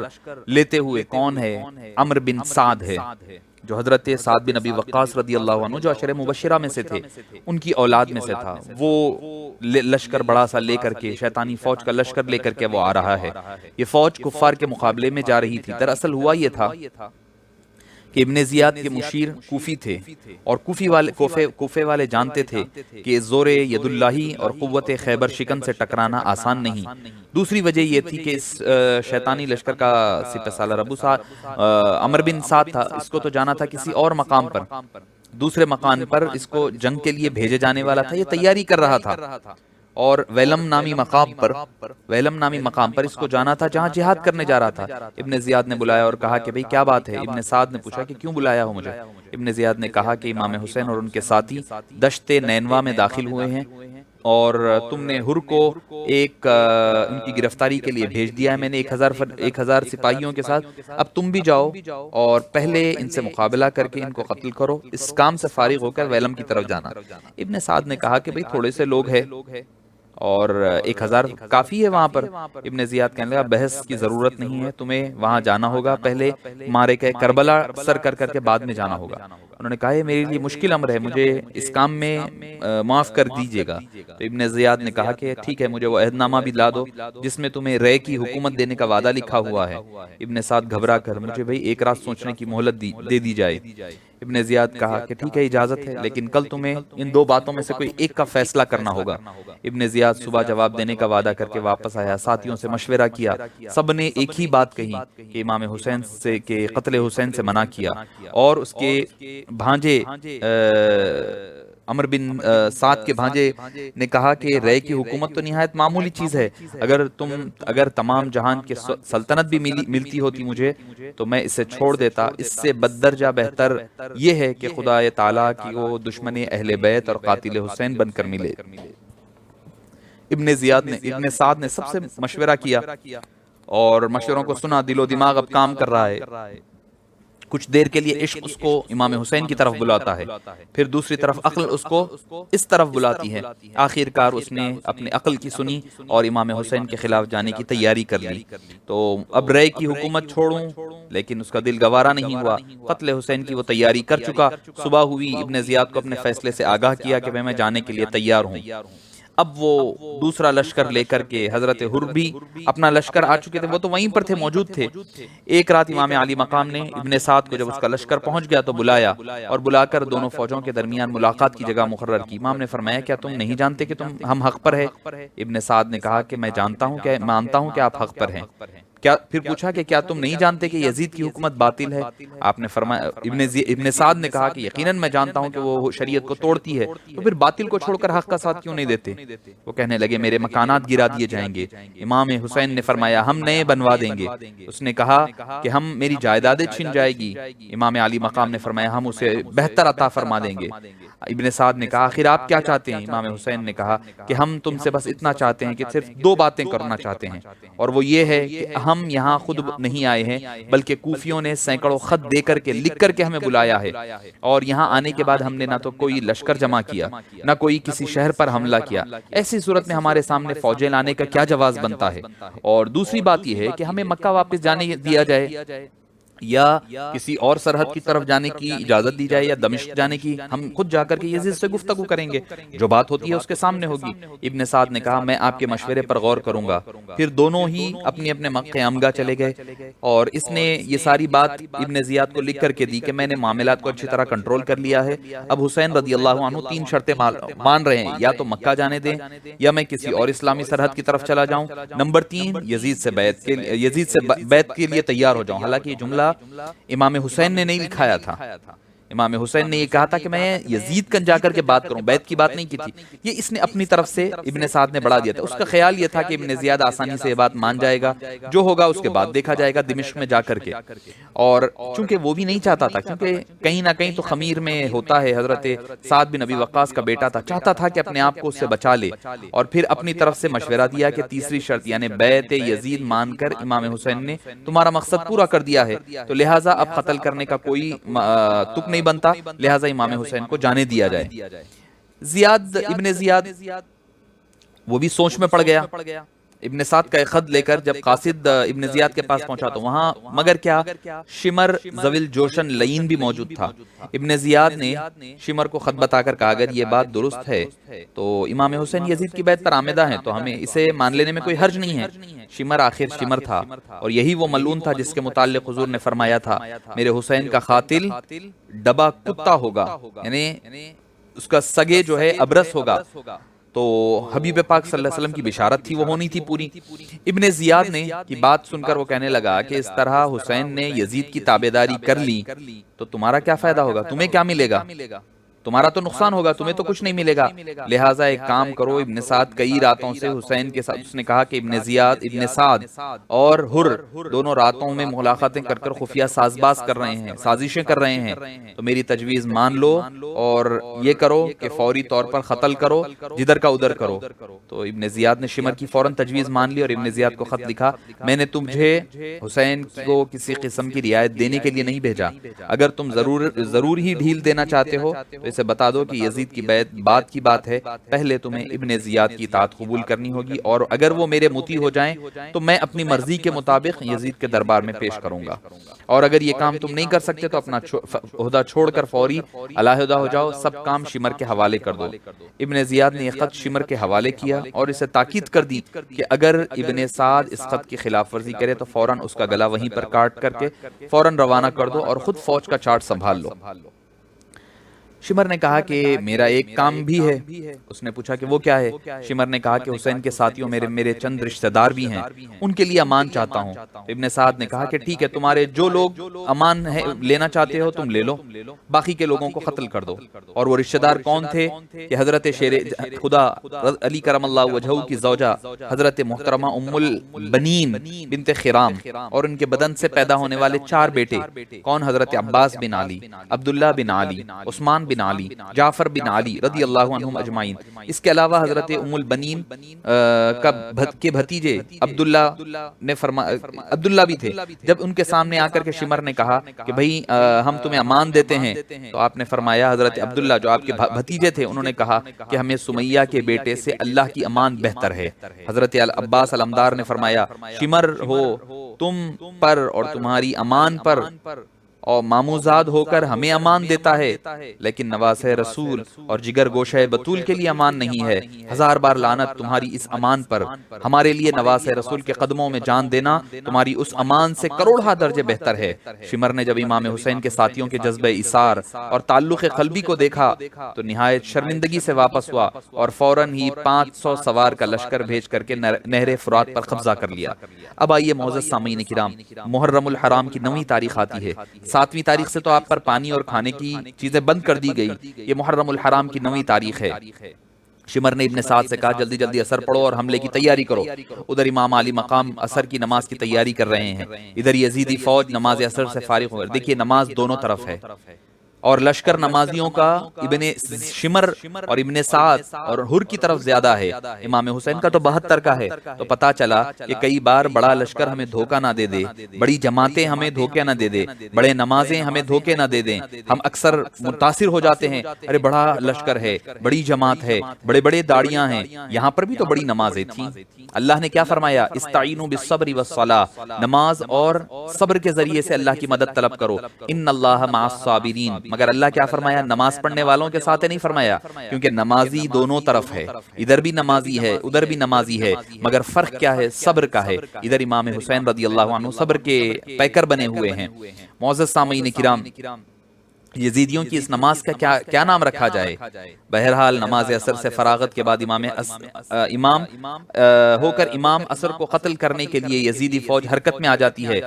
لیتے ہوئے کون ہے؟ عمر بن سعد ہے، جو حضرت سعد بن ابی وقاص رضی اللہ عنہ جو عشرہ مبشرہ میں سے تھے، ان کی اولاد میں سے تھا۔ وہ لشکر بڑا سا لے کر کے، شیطانی فوج کا لشکر لے کر کے وہ آ رہا ہے۔ یہ فوج کفار کے مقابلے میں جا رہی تھی۔ دراصل ہوا یہ تھا کہ ابن زیاد کے مشیر کوفی تھے، اور کوفے والے جانتے تھے کہ زور ید اللہ اور قوت خیبر شکن سے ٹکرانا آسان نہیں۔ دوسری وجہ یہ تھی کہ اس شیطانی لشکر کا سپہ سالار ابو عمر بن سعد تھا، اس کو تو جانا تھا کسی اور مقام پر، دوسرے مقام پر اس کو جنگ کے لیے بھیجے جانے والا تھا، یہ تیاری کر رہا تھا، اور ویلم نامی مقام پر اس کو جانا تھا جہاں جہاد کرنے جا رہا تھا۔ ابن زیاد نے بلایا اور کہا کہ بھئی کیا بات ہے؟ ابن سعد نے پوچھا کہ کیوں بلایا ہو مجھے؟ ابن زیاد نے کہا کہ امام حسین اور ان کے ساتھی دشت نینوا میں داخل ہوئے ہیں، اور تم نے ہر کو ان کی گرفتاری کے لیے بھیج دیا ہے، میں نے 1000 سپاہیوں کے ساتھ، اب تم بھی جاؤ اور پہلے ان سے مقابلہ کر کے ان کو قتل کرو، اس کام سے فارغ ہو کر ویلم کی طرف جانا۔ ابن سعد نے کہا کہ بھئی تھوڑے سے لوگ ہیں اور 1000 کافی ہے وہاں پر۔ ابن زیاد کہنے لگا بحث کی ضرورت نہیں ہے، تمہیں وہاں جانا ہوگا، پہلے مارے کے کربلا سر کر کے بعد میں جانا ہوگا۔ انہوں نے کہا یہ میرے لیے مشکل امر ہے، مجھے اس کام میں معاف کر دیجیے گا۔ تو ابن زیاد نے کہا کہ ٹھیک ہے، مجھے وہ عہد نامہ بھی لا دو جس میں تمہیں رے کی حکومت دینے کا وعدہ لکھا ہوا ہے۔ ابن سعد گھبرا کر مجھے بھئی ایک رات سوچنے کی مہلت دے دی جائے۔ ابن زیاد کہا کہ ٹھیک ہے اجازت ہے، لیکن کل تمہیں ان دو باتوں میں سے کوئی ایک کا فیصلہ کرنا ہوگا۔ ابن زیاد صبح جواب دینے کا وعدہ کر کے واپس آیا، ساتھیوں سے مشورہ کیا، سب نے ایک ہی بات کہی کہ امام حسین سے کہ قتل حسین سے منع کیا، اور اس کے بھانجے عمر بن سعد کے بھانجے نے کہا کہ رے کی حکومت تو نہایت معمولی چیز ہے، اگر تمام جہان کی سلطنت بھی ملتی ہوتی مجھے تو میں اسے چھوڑ دیتا، اس سے بددرجہ بہتر یہ ہے کہ خدا تعالیٰ کی وہ دشمن اہل بیت اور قاتل حسین بن کر ملے۔ ابن سعد نے سب سے مشورہ کیا اور مشوروں کو سنا، دل و دماغ اب کام کر رہا ہے۔ کچھ دیر کے لیے عشق اس کو امام حسین کی طرف بلاتا ہے، پھر دوسری طرف عقل اس کو اس طرف بلاتی ہے۔ آخر کار اس نے اپنے عقل کی سنی اور امام حسین کے خلاف جانے کی تیاری کر لی۔ تو اب رے کی حکومت چھوڑوں، لیکن اس کا دل گوارا نہیں ہوا، قتل حسین کی وہ تیاری کر چکا۔ صبح ہوئی، ابن زیاد کو اپنے فیصلے سے آگاہ کیا کہ میں جانے کے لیے تیار ہوں۔ اب وہ دوسرا لشکر لے کر کے، حضرت حر بھی اپنا لشکر آ چکے تھے، وہ تو وہیں پر تھے، موجود تھے۔ ایک رات امام علی مقام نے ابن سعد کو جب اس کا لشکر پہنچ گیا تو بلایا، اور بلا کر دونوں فوجوں کے درمیان ملاقات کی جگہ مقرر کی۔ امام نے فرمایا کیا تم نہیں جانتے کہ ہم حق پر ہیں؟ ابن سعد نے کہا کہ میں مانتا ہوں کہ آپ حق پر ہیں۔ کیا پھر پوچھا کہ کیا تم نہیں جانتے کہ یزید کی حکومت باطل ہے؟ آپ نے فرمایا، ابن سعد نے کہا کہ یقیناً میں جانتا ہوں کہ وہ شریعت کو توڑتی ہے، تو پھر باطل کو چھوڑ کر حق کا ساتھ کیوں نہیں دیتے؟ وہ کہنے لگے میرے مکانات گرا دیے جائیں گے۔ امام حسین نے فرمایا ہم نئے بنوا دیں گے۔ اس نے کہا کہ ہم میری جائیدادیں چھن جائے گی۔ امام علی مقام نے فرمایا ہم اسے بہتر عطا فرما دیں گے۔ ابن سعد نے کہا آخر آپ کیا چاہتے ہیں؟ امام حسین نے کہا کہ ہم تم سے بس اتنا چاہتے ہیں کہ صرف دو باتیں کرنا چاہتے ہیں، اور وہ یہ ہے کہ ہم یہاں خود نہیں آئے ہیں بلکہ کوفیوں نے سینکڑوں خط دے کر کے لکھ کر کے ہمیں بلایا ہے، اور یہاں آنے کے بعد ہم نے نہ تو کوئی لشکر جمع کیا نہ کوئی کسی شہر پر حملہ کیا۔ ایسی صورت میں ہمارے سامنے فوجیں لانے کا کیا جواز بنتا ہے؟ اور دوسری بات یہ ہے کہ ہمیں مکہ واپس جانے دیا جائے یا کسی اور سرحد کی طرف جانے کی اجازت دی جائے یا دمشق جانے کی، ہم خود جا کر کے یزید سے گفتگو کریں گے، جو بات ہوتی ہے اس کے سامنے ہوگی۔ ابن سعد نے کہا میں آپ کے مشورے پر غور کروں گا۔ پھر دونوں ہی اپنے اپنے مکہ امگا چلے گئے، اور اس نے یہ ساری بات ابن زیاد کو لکھ کر کے دی کہ میں نے معاملات کو اچھی طرح کنٹرول کر لیا ہے۔ اب حسین رضی اللہ عنہ تین شرطیں مان رہے ہیں، یا تو مکہ جانے دیں، یا میں کسی اور اسلامی سرحد کی طرف چلا جاؤں، نمبر 3 یزید سے بیعت کے لیے تیار ہو جاؤں۔ حالانکہ یہ جملہ امام حسین نے نہیں لکھایا تھا، امام حسین نے یہ کہا تھا کہ میں یزید کن جا کر کے بات کروں، بیعت کی بات نہیں کی تھی۔ یہ اس نے اپنی طرف سے ابن سعد نے بڑھا دیا تھا۔ اس کا خیال یہ تھا کہ ابن زیاد آسانی سے یہ بات مان جائے گا، جو ہوگا اس کے بعد دیکھا جائے گا دمشق میں جا کر کے۔ اور چونکہ وہ بھی نہیں چاہتا تھا، کیونکہ کہیں نہ کہیں تو خمیر میں ہوتا ہے، حضرت سعد بن ابی وقاص کا بیٹا تھا، چاہتا تھا کہ اپنے آپ کو اس سے بچا لے، اور پھر اپنی طرف سے مشورہ دیا کہ تیسری شرط یعنی بیعت یزید مان کر امام حسین نے تمہارا مقصد پورا کر دیا ہے، تو لہٰذا اب قتل کرنے کا کوئی تک نہیں بنتا، لہٰذا امام حسین کو جانے دیا جائے۔ ابن زیاد وہ بھی سوچ میں پڑ گیا۔ ابن سعد کا ایک خط لے کر جب قاصد ابن زیاد کے پاس پہنچا تو وہاں مگر کیا شمر ذویل جوشن لعین بھی موجود تھا۔ ابن زیاد نے شمر کو خط بتا کر کہا اگر یہ بات درست ہے تو امام حسین یزید کی بیعت پر آمدہ ہیں، تو ہمیں اسے مان لینے میں کوئی حرج نہیں ہے۔ شمر آخر شمر تھا، اور یہی وہ ملعون تھا جس کے متعلق حضور نے فرمایا تھا میرے حسین کا قاتل ڈبا کتا ہوگا، یعنی اس کا سگے جو ہے ابرس ہوگا۔ تو حبیب پاک صلی اللہ علیہ وسلم کی بشارت تھی، وہ ہونی تھی پوری۔ ابن زیاد نے کی بات سن کر وہ کہنے لگا کہ اس طرح حسین نے یزید کی تابعداری کر لی تو تمہارا کیا فائدہ ہوگا، تمہیں کیا ملے گا، تمہارا تو نقصان ہوگا، تمہیں تو کچھ نہیں ملے گا۔ لہٰذا ایک کام کرو، ابن سعد کئی راتوں سے حسین کے ساتھ، اس نے کہا کہ ابن سعد اور حر دونوں راتوں میں ملاقاتیں کر کر خفیہ سازباز کر رہے ہیں، سازشیں کر رہے ہیں، تو میری تجویز مان لو اور یہ کرو کہ فوری طور پر قتل کرو، جدھر کا ادھر کرو۔ تو ابن زیاد نے شمر کی فوراً تجویز مان لی، اور ابن زیاد کو خط لکھا میں نے تمہیں حسین کو کسی قسم کی رعایت دینے کے لیے نہیں بھیجا، اگر تم ضرور ہی ڈھیل دینا چاہتے ہو تو اسے بتا دو کہ یزید کی بیعت بعد کی بات ہے، پہلے تمہیں ابن زیاد کی اطاعت قبول کرنی ہوگی، اور اگر وہ میرے مطیع ہو جائیں تو میں اپنی مرضی کے مطابق یزید کے دربار میں پیش کروں گا، اور اگر یہ کام تم نہیں کر سکتے تو اپنا عہدہ چھوڑ کر فوری علیحدہ ہو جاؤ، سب کام شمر کے حوالے کر دو۔ ابن زیاد نے یہ خط شمر کے حوالے کیا اور اسے تاکید کر دی کہ اگر ابن سعد اس خط کی خلاف ورزی کرے تو فوراً اس کا گلا وہیں پر کاٹ کر کے فوراً روانہ کر دو اور خود فوج کا چارج سنبھال لو۔ شمر نے کہا کہ میرا ایک کام بھی ہے۔ اس نے پوچھا کہ وہ کیا ہے؟ شمر نے کہا کہ حسین کے ساتھیوں میرے چند رشتہ دار بھی ہیں، ان کے لیے امان چاہتا ہوں۔ ابن سعد نے کہا کہ ٹھیک ہے، تمہارے جو لوگ امان لینا چاہتے ہو تم لے لو، باقی کے لوگوں کو قتل کر دو۔ اور وہ رشتہ دار کون تھے کہ حضرت شیر خدا علی کرم اللہ وجہہ کی زوجہ حضرت محترمہ ام البنین بنت خرام اور ان کے بدن سے پیدا ہونے والے 4 بیٹے، کون؟ حضرت عباس بن علی، عبداللہ بن علی، عثمان بن علی، جعفر بن علی رضی اللہ عنہم اجمعین۔ اس کے علاوہ حضرت ام البنین کے بھتیجے عبداللہ بھی تھے۔ جب ان کے سامنے آ کر کے شمر نے کہا کہ بھئی ہم تمہیں امان دیتے ہیں، تو آپ نے فرمایا حضرت عبداللہ جو آپ کے بھتیجے تھے انہوں نے کہا کہ ہمیں سمیہ کے بیٹے سے اللہ کی امان بہتر ہے۔ حضرت عباس علمدار نے فرمایا شمر ہو تم پر اور تمہاری امان پر اور ماموزاد ہو کر ہمیں امان دیتا ہے، لیکن نواز رسول اور جگر گوشہ بطول کے لیے امان نہیں ہے۔ ہزار بار لعنت تمہاری اس امان پر، ہمارے لیے نواز رسول کے قدموں میں جان دینا تمہاری اس امان سے کروڑہ درجے بہتر ہے۔ شمر نے جب امام حسین کے ساتھیوں کے جذبہ ایثار اور تعلق قلبی کو دیکھا تو نہایت شرمندگی سے واپس ہوا اور فوراً ہی 500 سوار کا لشکر بھیج کر کے نہر فرات پر قبضہ کر لیا۔ اب آئیے معزز سامعین کرام، محرم الحرام کی 9ویں تاریخ آتی ہے۔ 7ویں تاریخ سے تو آپ پر پانی اور کھانے کی چیزیں بند کر دی گئی، یہ محرم الحرام کی 9ویں تاریخ ہے۔ شمر نے ابن سعد سے کہا جلدی جلدی اثر پڑھو اور حملے کی تیاری کرو۔ ادھر امام علی مقام اثر کی نماز کی تیاری کر رہے ہیں، ادھر یزیدی فوج نماز اثر سے فارغ ہو گئی۔ دیکھیے نماز دونوں طرف ہے، اور لشکر نمازیوں کا ابن شمر اور ابن سعد اور ہر کی طرف زیادہ ہے، امام حسین کا تو 72 کا ہے۔ تو پتا چلا کہ کئی بار بڑا لشکر ہمیں دھوکہ نہ دے دے، بڑی جماعتیں ہمیں دھوکے نہ دے دے، بڑے نمازیں ہمیں دھوکے نہ دے دیں۔ ہم اکثر متاثر ہو جاتے ہیں، ارے بڑا لشکر ہے، بڑی جماعت ہے، بڑے بڑے داڑیاں ہیں، یہاں پر بھی تو بڑی نمازیں تھیں۔ اللہ نے کیا فرمایا؟ استعینوا بالصبر والصلاۃ، نماز اور صبر کے ذریعے سے اللہ کی مدد طلب کرو، ان اللہ مع الصابرین۔ مگر اللہ کیا فرمایا؟ نماز پڑھنے والوں کے ساتھ نہیں فرمایا، کیونکہ نمازی دونوں طرف ہے، ادھر بھی نمازی ہے ادھر بھی نمازی ہے، مگر فرق کیا ہے؟ صبر کا ہے۔ ادھر امام حسین رضی اللہ عنہ صبر کے پیکر بنے ہوئے ہیں۔ معزز سامعین کرام، یزیدیوں کی اس نماز کا کیا نام رکھا جائے؟ بہرحال نماز عصر سے فراغت کے بعد امام ہو کر امام عصر کو قتل کرنے کے لیے یزیدی فوج حرکت میں آ جاتی ہے۔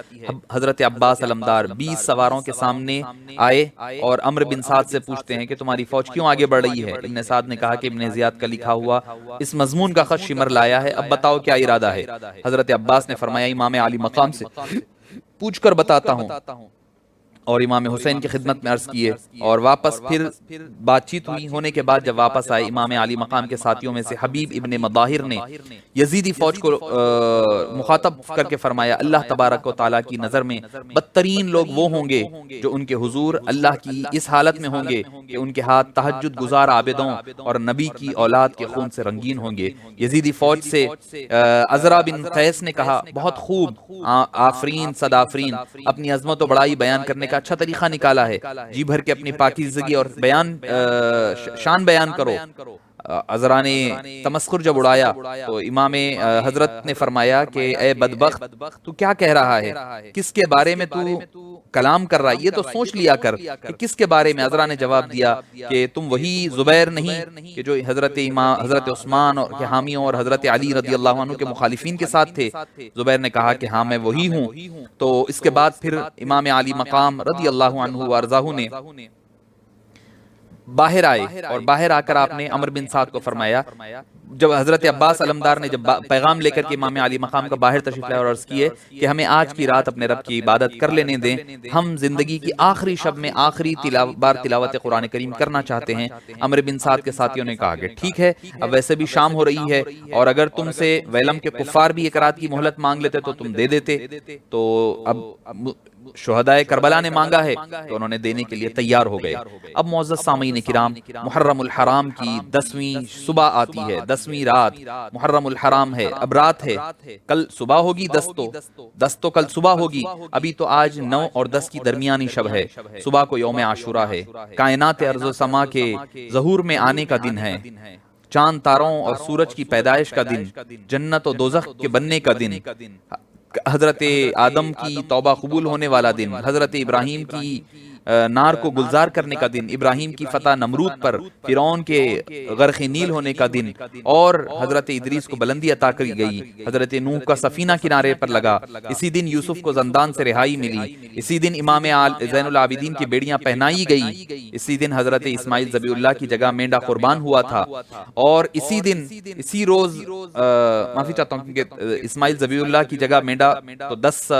حضرت عباس علمدار 20 سواروں کے سامنے آئے اور عمرو بن سعد سے پوچھتے ہیں کہ تمہاری فوج کیوں آگے بڑھ رہی ہے؟ ابن سعد نے کہا کہ ابن زیاد کا لکھا ہوا اس مضمون کا خط شمر لایا ہے، اب بتاؤ کیا ارادہ ہے؟ حضرت عباس نے فرمایا امام علی مقام سے پوچھ کر بتاتا ہوں، اور امام حسین کی خدمت میں عرض کیے، اور واپس پھر بات چیت ہوئی۔ ہونے کے بعد جب واپس آئے، امام علی مقام کے ساتھیوں میں سے حبیب ابن مظاہر نے یزیدی فوج کو مخاطب کر کے فرمایا اللہ تبارک و تعالیٰ کی نظر میں بدترین لوگ وہ ہوں گے جو ان کے حضور اللہ کی اس حالت میں ہوں گے کہ ان کے ہاتھ تہجد گزار عابدوں اور نبی کی اولاد کے خون سے رنگین ہوں گے۔ یزیدی فوج سے عزرا بن قیس نے کہا بہت خوب، آفرین صد آفرین، اپنی عظمت و بڑائی بیان کرنے کا اچھا طریقہ نکالا ہے، جی بھر کے اپنی پاکیزگی اور شان بیان کرو۔ عزرا نے تمسخر جب اڑایا تو امام حضرت نے فرمایا کہ اے بدبخت، تو کیا کہہ رہا ہے؟ کس کے بارے میں تو کلام کر رہا ہے؟ یہ تو سوچ لیا کر کہ کس کے بارے میں۔ عزرا نے جواب دیا کہ تم وہی زبیر نہیں کہ جو حضرت عثمان کے حامیوں اور حضرت علی رضی اللہ عنہ کے مخالفین کے ساتھ تھے؟ زبیر نے کہا کہ ہاں میں وہی ہوں۔ تو اس کے بعد پھر امام علی مقام رضی اللہ عنہ وارضاہ نے باہر آئے، اور باہر آ کر آپ نے عمرو بن سعد کو فرمایا، جب حضرت عباس علمدار نے جب پیغام لے کر کے امام علی مقام کا باہر تشریف لائے اور عرض کیے کہ ہمیں آج کی رات اپنے رب کی عبادت کر لینے دیں، ہم زندگی کی آخری شب میں آخری بار تلاوت قرآن کریم کرنا چاہتے ہیں۔ عمرو بن سعد کے ساتھیوں نے کہا کہ ٹھیک ہے، اب ویسے بھی شام ہو رہی ہے، اور اگر تم سے ویلم کے کفار بھی ایک رات کی مہلت مانگ لیتے تو تم دے دیتے، تو اب شہدائے کربلا نے مانگا ہے تو انہوں نے دینے کے لیے تیار ہو گئے۔ اب معزز سامعین کرام، محرم الحرام کی 10ویں صبح آتی ہے، 10ویں رات محرم الحرام ہے، اب رات ہے، کل صبح ہوگی، 10 تو کل صبح ہوگی، ابھی تو آج 9 اور 10 کی درمیانی شب ہے، صبح کو یوم عاشورہ ہے، کائنات ارض و سما کے ظہور میں آنے کا دن ہے، چاند تاروں اور سورج کی پیدائش کا دن، جنت و دوزخ کے بننے کا دن، حضرت آدم کی توبہ قبول ہونے والا دن، حضرت ابراہیم کی نار کو گلزار کرنے کا دن، ابراہیم کی فتح نمرود پر، فرعون کے غرق نیل ہونے کا دن، اور حضرت ادریس کو بلندی عطا کری گئی، حضرت نوح کا سفینہ کنارے پر لگا، اسی دن یوسف کو زندان سے رہائی ملی، اسی دن امام زین العابدین کی بیڑیاں پہنائی گئی، اسی دن حضرت اسماعیل ذبیح اللہ کی جگہ مینڈا قربان ہوا تھا، اور اسی روز معافی چاہتا ہوں کیونکہ اسماعیل ذبیح اللہ کی جگہ مینڈا تو 10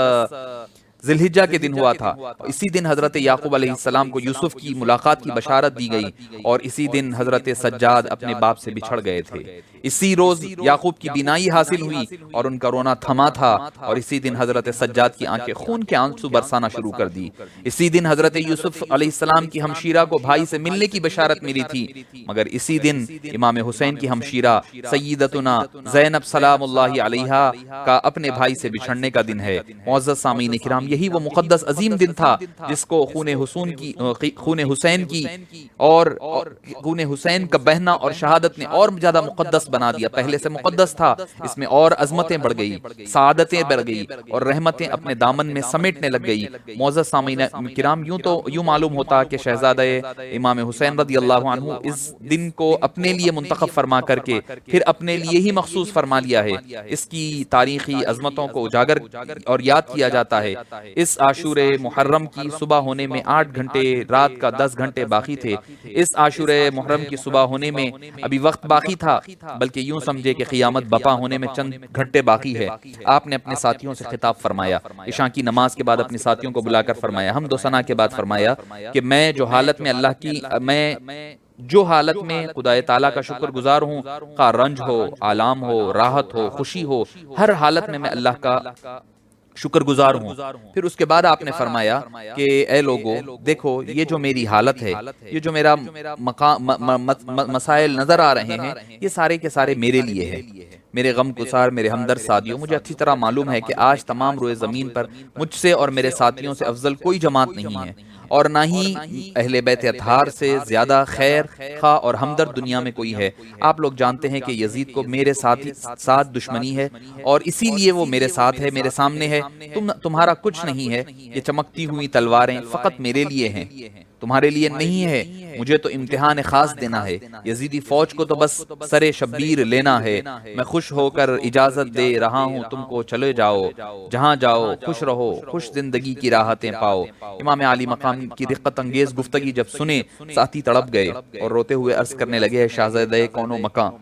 ذی الحجہ کے دن ہوا تھا، اسی دن حضرت یعقوب علیہ السلام کو یوسف کی ملاقات کی بشارت دی گئی، اور اسی دن حضرت سجاد اپنے باپ سے بچھڑ گئے تھے، اسی روز یعقوب کی بینائی حاصل ہوئی اور ان کا رونا تھما تھا، اور اسی دن حضرت سجاد کی آنکھیں خون کے آنسو برسانا شروع کر دی، اسی دن حضرت یوسف علیہ السلام کی ہمشیرہ کو بھائی سے ملنے کی بشارت ملی تھی، مگر اسی دن امام حسین کی ہمشیرہ سیدتنا زینب سلام اللہ علیہا کا اپنے بھائی سے بچھڑنے کا دن ہے۔ معزز سامعین کرام، یہی وہ مقدس عظیم دن تھا جس کو خون حسین کی اور خون حسین کا بہنا اور شہادت نے اور زیادہ مقدس بنا دیا. پہلے سے مقدس تھا, اس میں اور عظمتیں بڑھ گئی, سعادتیں بڑھ گئی اور رحمتیں اپنے دامن میں سمیٹنے لگ گئی. معزز سامعین کرام, یوں معلوم ہوتا کہ شہزادہ امام حسین رضی اللہ عنہ اس دن کو اپنے لیے منتخب فرما کر کے پھر اپنے لیے ہی مخصوص فرما لیا ہے. اس کی تاریخی عظمتوں کو اجاگر اور یاد کیا جاتا ہے. اس عاشور محرم کی صبح ہونے میں 8 گھنٹے, رات کا 10 گھنٹے باقی تھے. اس عاشور محرم کی صبح ہونے میں ابھی وقت باقی تھا, بلکہ یوں سمجھے کہ قیامت بپا ہونے میں چند گھنٹے باقی ہے. آپ نے اپنے ساتھیوں سے خطاب فرمایا, عشاء کی نماز کے بعد اپنے ساتھیوں کو بلا کر فرمایا, حمد و ثنا کے بعد فرمایا کہ میں جو حالت میں خدا تعالیٰ کا شکر گزار ہوں, خواہ رنج ہو, آلام ہو, راحت ہو, خوشی ہو, ہر حالت میں اللہ کا شکر گزار ہوں. پھر اس کے بعد آپ نے فرمایا کہ اے لوگو دیکھو, یہ جو میری حالت ہے, یہ جو میرا مسائل نظر آ رہے ہیں, یہ سارے کے سارے میرے لیے ہے. میرے غم گسار, میرے ہمدرد ساتھیوں, مجھے اچھی طرح معلوم ہے کہ آج تمام روئے زمین پر مجھ سے اور میرے ساتھیوں سے افضل کوئی جماعت نہیں ہے, اور نہ ہی اہل بیت اطہار سے زیادہ خیر خواہ اور ہمدرد دنیا میں کوئی ہے. آپ لوگ جانتے ہیں کہ یزید کو میرے ساتھ دشمنی ہے, اور اسی لیے وہ میرے ساتھ ہے, میرے سامنے ہے. تمہارا کچھ نہیں ہے, یہ چمکتی ہوئی تلواریں فقط میرے لیے ہیں, تمہارے لیے نہیں ہے. مجھے تو امتحان خاص دینا ہے, یزیدی فوج کو تو بس سر شبیر لینا ہے. میں خوش ہو کر اجازت دے رہا ہوں تم کو, چلے جاؤ جہاں جاؤ, خوش رہو, خوش زندگی کی راحتیں پاؤ. امام عالی مقام کی رقت انگیز گفتگی جب سنے, ساتھی تڑپ گئے اور روتے ہوئے عرض کرنے لگے, شہزادہ کون و مکان,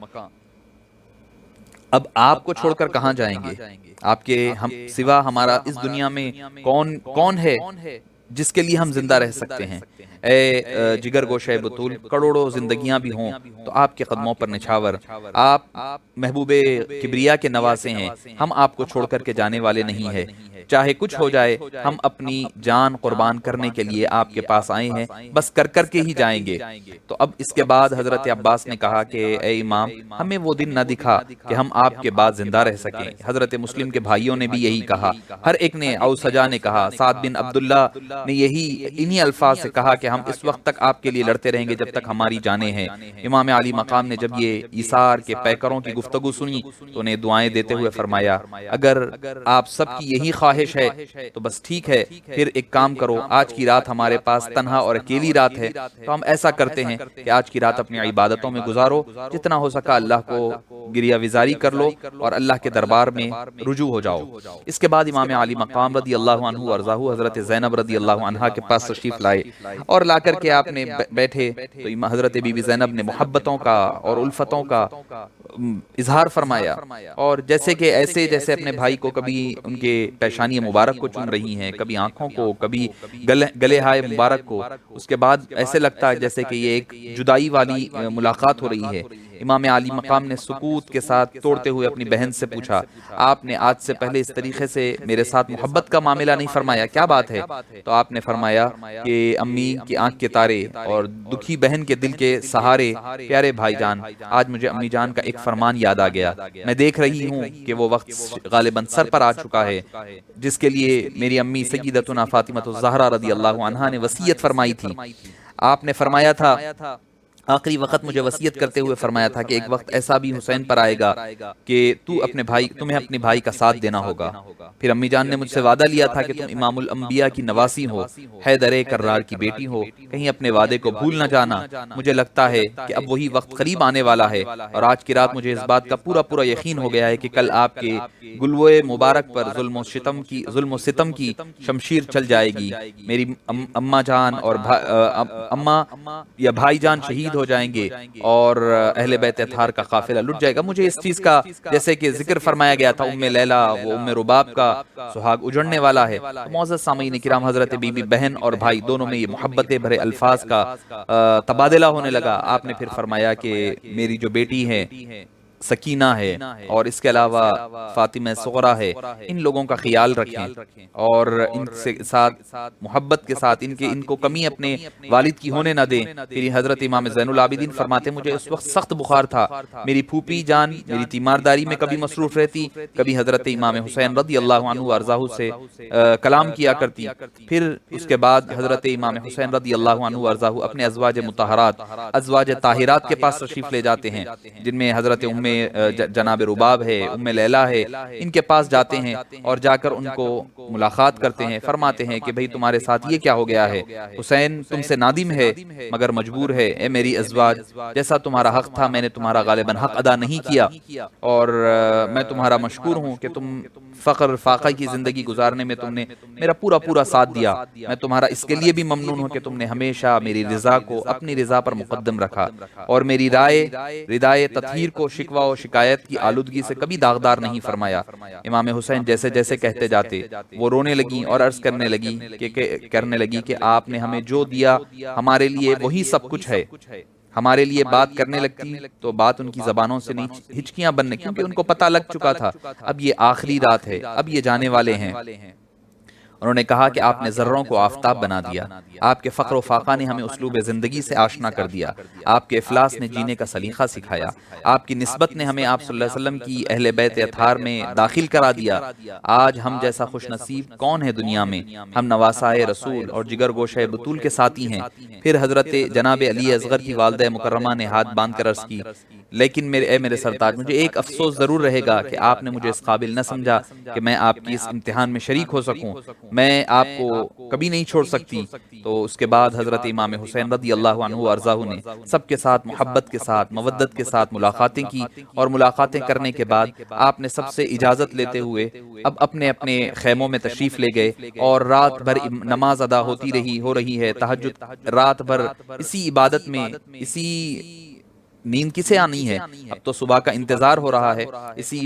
اب آپ کو چھوڑ کر کہاں جائیں گے؟ آپ کے سوا ہمارا اس دنیا میں کون ہے جس کے لیے ہم زندہ رہ سکتے ہیں؟ اے جگر گوشہ بطول, کروڑوں زندگیاں بھی ہوں تو آپ کے قدموں پر نچھاور. آپ محبوب کبریا کے نواسے ہیں, ہم آپ کو چھوڑ کر کے جانے والے نہیں ہیں. چاہے کچھ ہو جائے, ہم اپنی جان قربان کرنے کے لیے آپ کے پاس آئے ہیں, بس کر کے ہی جائیں گے. تو اب اس کے بعد حضرت عباس نے کہا کہ اے امام, ہمیں وہ دن نہ دکھا کہ ہم آپ کے بعد زندہ رہ سکیں. حضرت مسلم کے بھائیوں نے بھی یہی کہا, ہر ایک نے, اوسجا نے کہا, سعد بن عبداللہ نے انہی الفاظ سے کہا کہ ہم اس وقت تک آپ کے لیے لڑتے رہیں گے جب تک ہماری جانیں ہیں. امام علی مقام نے جب یہ ایثار کے پیکروں کی گفتگو سنی تو انہیں دعائیں دیتے ہوئے فرمایا, اگر آپ سب کی یہی خواہش ہے تو بس ٹھیک ہے, پھر ایک کام کرو, آج کی رات ہمارے پاس تنہا اور اکیلی رات ہے, تو ہم ایسا کرتے ہیں کہ آج کی رات اپنی عبادتوں میں گزارو, جتنا ہو سکا اللہ کو گریہ وزاری کر لو اور اللہ کے دربار میں رجوع ہو جاؤ. اس کے بعد امام علی مقام رضی اللہ عنہ وارضاہ حضرت زینب رضی اللہ عنہا کے پاس تشریف لائے, اور لا کر کے آپ نے بیٹھے تو حضرت بی بی زینب نے محبتوں کا اور الفتوں کا اظہار فرمایا, اور جیسے اپنے بھائی کو کبھی ان کے پیشانی مبارک کو چوم رہی ہیں, کبھی آنکھوں کو, کبھی گلے ہائے مبارک کو. اس کے بعد ایسے لگتا ہے جیسے کہ یہ ایک جدائی والی ملاقات ہو رہی ہے. امام علی مقام نے سکوت کے ساتھ توڑتے ہوئے اپنی بہن سے پوچھا, آپ نے آج سے پہلے اس طریقے سے میرے ساتھ محبت کا معاملہ نہیں فرمایا, کیا بات ہے؟ تو آپ نے فرمایا کہ امی کی آنکھ کے تارے اور دکھی بہن کے دل کے سہارے, پیارے بھائی جان, آج مجھے امی جان کا ایک فرمان یاد آ گیا. میں دیکھ رہی ہوں کہ وہ وقت غالباً سر پر آ چکا ہے جس کے لیے میری امی سیدتنا فاطمہ الزہرا رضی اللہ عنہا نے وصیت فرمائی تھی. آپ نے فرمایا تھا, آخری وقت مجھے وصیت کرتے ہوئے فرمایا تھا کہ ایک وقت ایسا بھی حسین پر آئے گا کہ تمہیں اپنے بھائی کا ساتھ دینا ہوگا. پھر امی جان نے مجھ سے وعدہ لیا تھا کہ تم امام الانبیاء کی نواسی ہو, حیدر کرار کی بیٹی ہو, کہیں اپنے وعدے کو بھول نہ جانا. مجھے لگتا ہے کہ اب وہی وقت قریب آنے والا ہے, اور آج کی رات مجھے اس بات کا پورا یقین ہو گیا ہے کہ کل آپ کے گلوئے مبارک پر ظلم و ستم کی شمشیر چل جائے گی. میری اماں جان اور اماں یا بھائی جان شہید ہو جائیں گے اور اہل بیت اطہار کا قافلہ لٹ جائے گا. مجھے اس چیز کا جیسے کہ ذکر فرمایا گیا تھا ام لیلہ وہ ام رباب کا سہاگ اجڑنے والا ہے. معزز سامعین کرام, حضرت بی بی بہن اور بھائی دونوں میں یہ محبت بھرے الفاظ کا تبادلہ ہونے لگا. آپ نے پھر فرمایا کہ میری جو بیٹی ہے سکینہ ہے اور اس کے علاوہ فاطمہ صغرا ہے، ان لوگوں کا خیال رکھیں اور ان سے ساتھ محبت کے ساتھ ان کو کمی اپنے والد کی ہونے نہ دیں۔ پھر حضرت امام زین العابدین فرماتے مجھے اس وقت سخت بخار تھا، میری پھوپھی جان میری تیمارداری میں کبھی مصروف رہتی، کبھی حضرت امام حسین رضی اللہ عنہ وارضاہ سے کلام کیا کرتی۔ پھر اس کے بعد حضرت امام حسین رضی اللہ عنہ وارضاہ اپنے ازواج مطہرات ازواج طاہرات کے پاس تشریف لے جاتے ہیں، جن میں حضرت جناب رباب ہے، لیلہ ہے، ان کے پاس جاتے ہیں اور جا کر ان کو ملاقات کرتے ہیں۔ فرماتے ہیں کہ بھئی تمہارے ساتھ یہ کیا ہو گیا ہے؟ حسین تم سے نادم ہے مگر مجبور ہے، اے میری ازواج جیسا تمہارا حق تھا میں نے تمہارا غالباً حق ادا نہیں کیا، اور میں تمہارا مشکور ہوں کہ تم فقر فاقہ کی زندگی گزارنے میں تم نے میرا پورا ساتھ دیا۔ میں تمہارا اس کے لیے بھی ممنون ہوں کہ تم نے ہمیشہ میری رضا کو اپنی رضا پر مقدم رکھا اور میری ردائے تطہیر کو شکوہ و شکایت کی آلودگی سے کبھی داغدار نہیں فرمایا۔ امام حسین جیسے جیسے کہتے جاتے وہ رونے لگیں اور عرض کرنے لگی کہ آپ نے ہمیں جو دیا ہمارے لیے وہی سب کچھ ہے۔ ہمارے لیے بات کرنے لگتی تو بات ان کی زبانوں سے نہیں ہچکیاں بننے، کیونکہ ان کو پتہ لگ چکا تھا اب یہ آخری رات ہے، اب یہ جانے والے ہیں۔ انہوں نے کہا کہ آپ نے ذروں کو آفتاب بنا دیا، آپ کے فقر و فاقہ نے ہمیں اسلوب زندگی سے آشنا کر دیا، آپ کے افلاس نے جینے کا سلیقہ سکھایا، آپ کی نسبت نے ہمیں آپ صلی اللہ علیہ وسلم کی اہل بیت اطہار میں داخل کرا دیا۔ آج ہم جیسا خوش نصیب کون ہے دنیا میں؟ ہم نواسائے رسول اور جگر گوشہ بطول کے ساتھی ہیں۔ پھر حضرت جناب علی اصغر کی والدہ مکرمہ نے ہاتھ باندھ کر عرض کی لیکن میرے سرتاج مجھے ایک افسوس ضرور رہے گا کہ آپ نے مجھے اس قابل نہ سمجھا کہ میں آپ کی اس امتحان میں شریک ہو سکوں، میں آپ کو کبھی نہیں چھوڑ سکتی۔ تو اس کے بعد حضرت امام حسین رضی اللہ عنہ وارضاہ نے سب کے ساتھ محبت کے ساتھ مودت کے ساتھ ملاقاتیں کی، اور ملاقاتیں کرنے کے بعد آپ نے سب سے اجازت لیتے ہوئے اب اپنے اپنے خیموں میں تشریف لے گئے، اور رات بھر نماز ادا ہو رہی ہے، تہجد رات بھر اسی عبادت میں، اسی نیند کسے آنی ہے؟ اب تو صبح کا انتظار ہو رہا ہے، اسی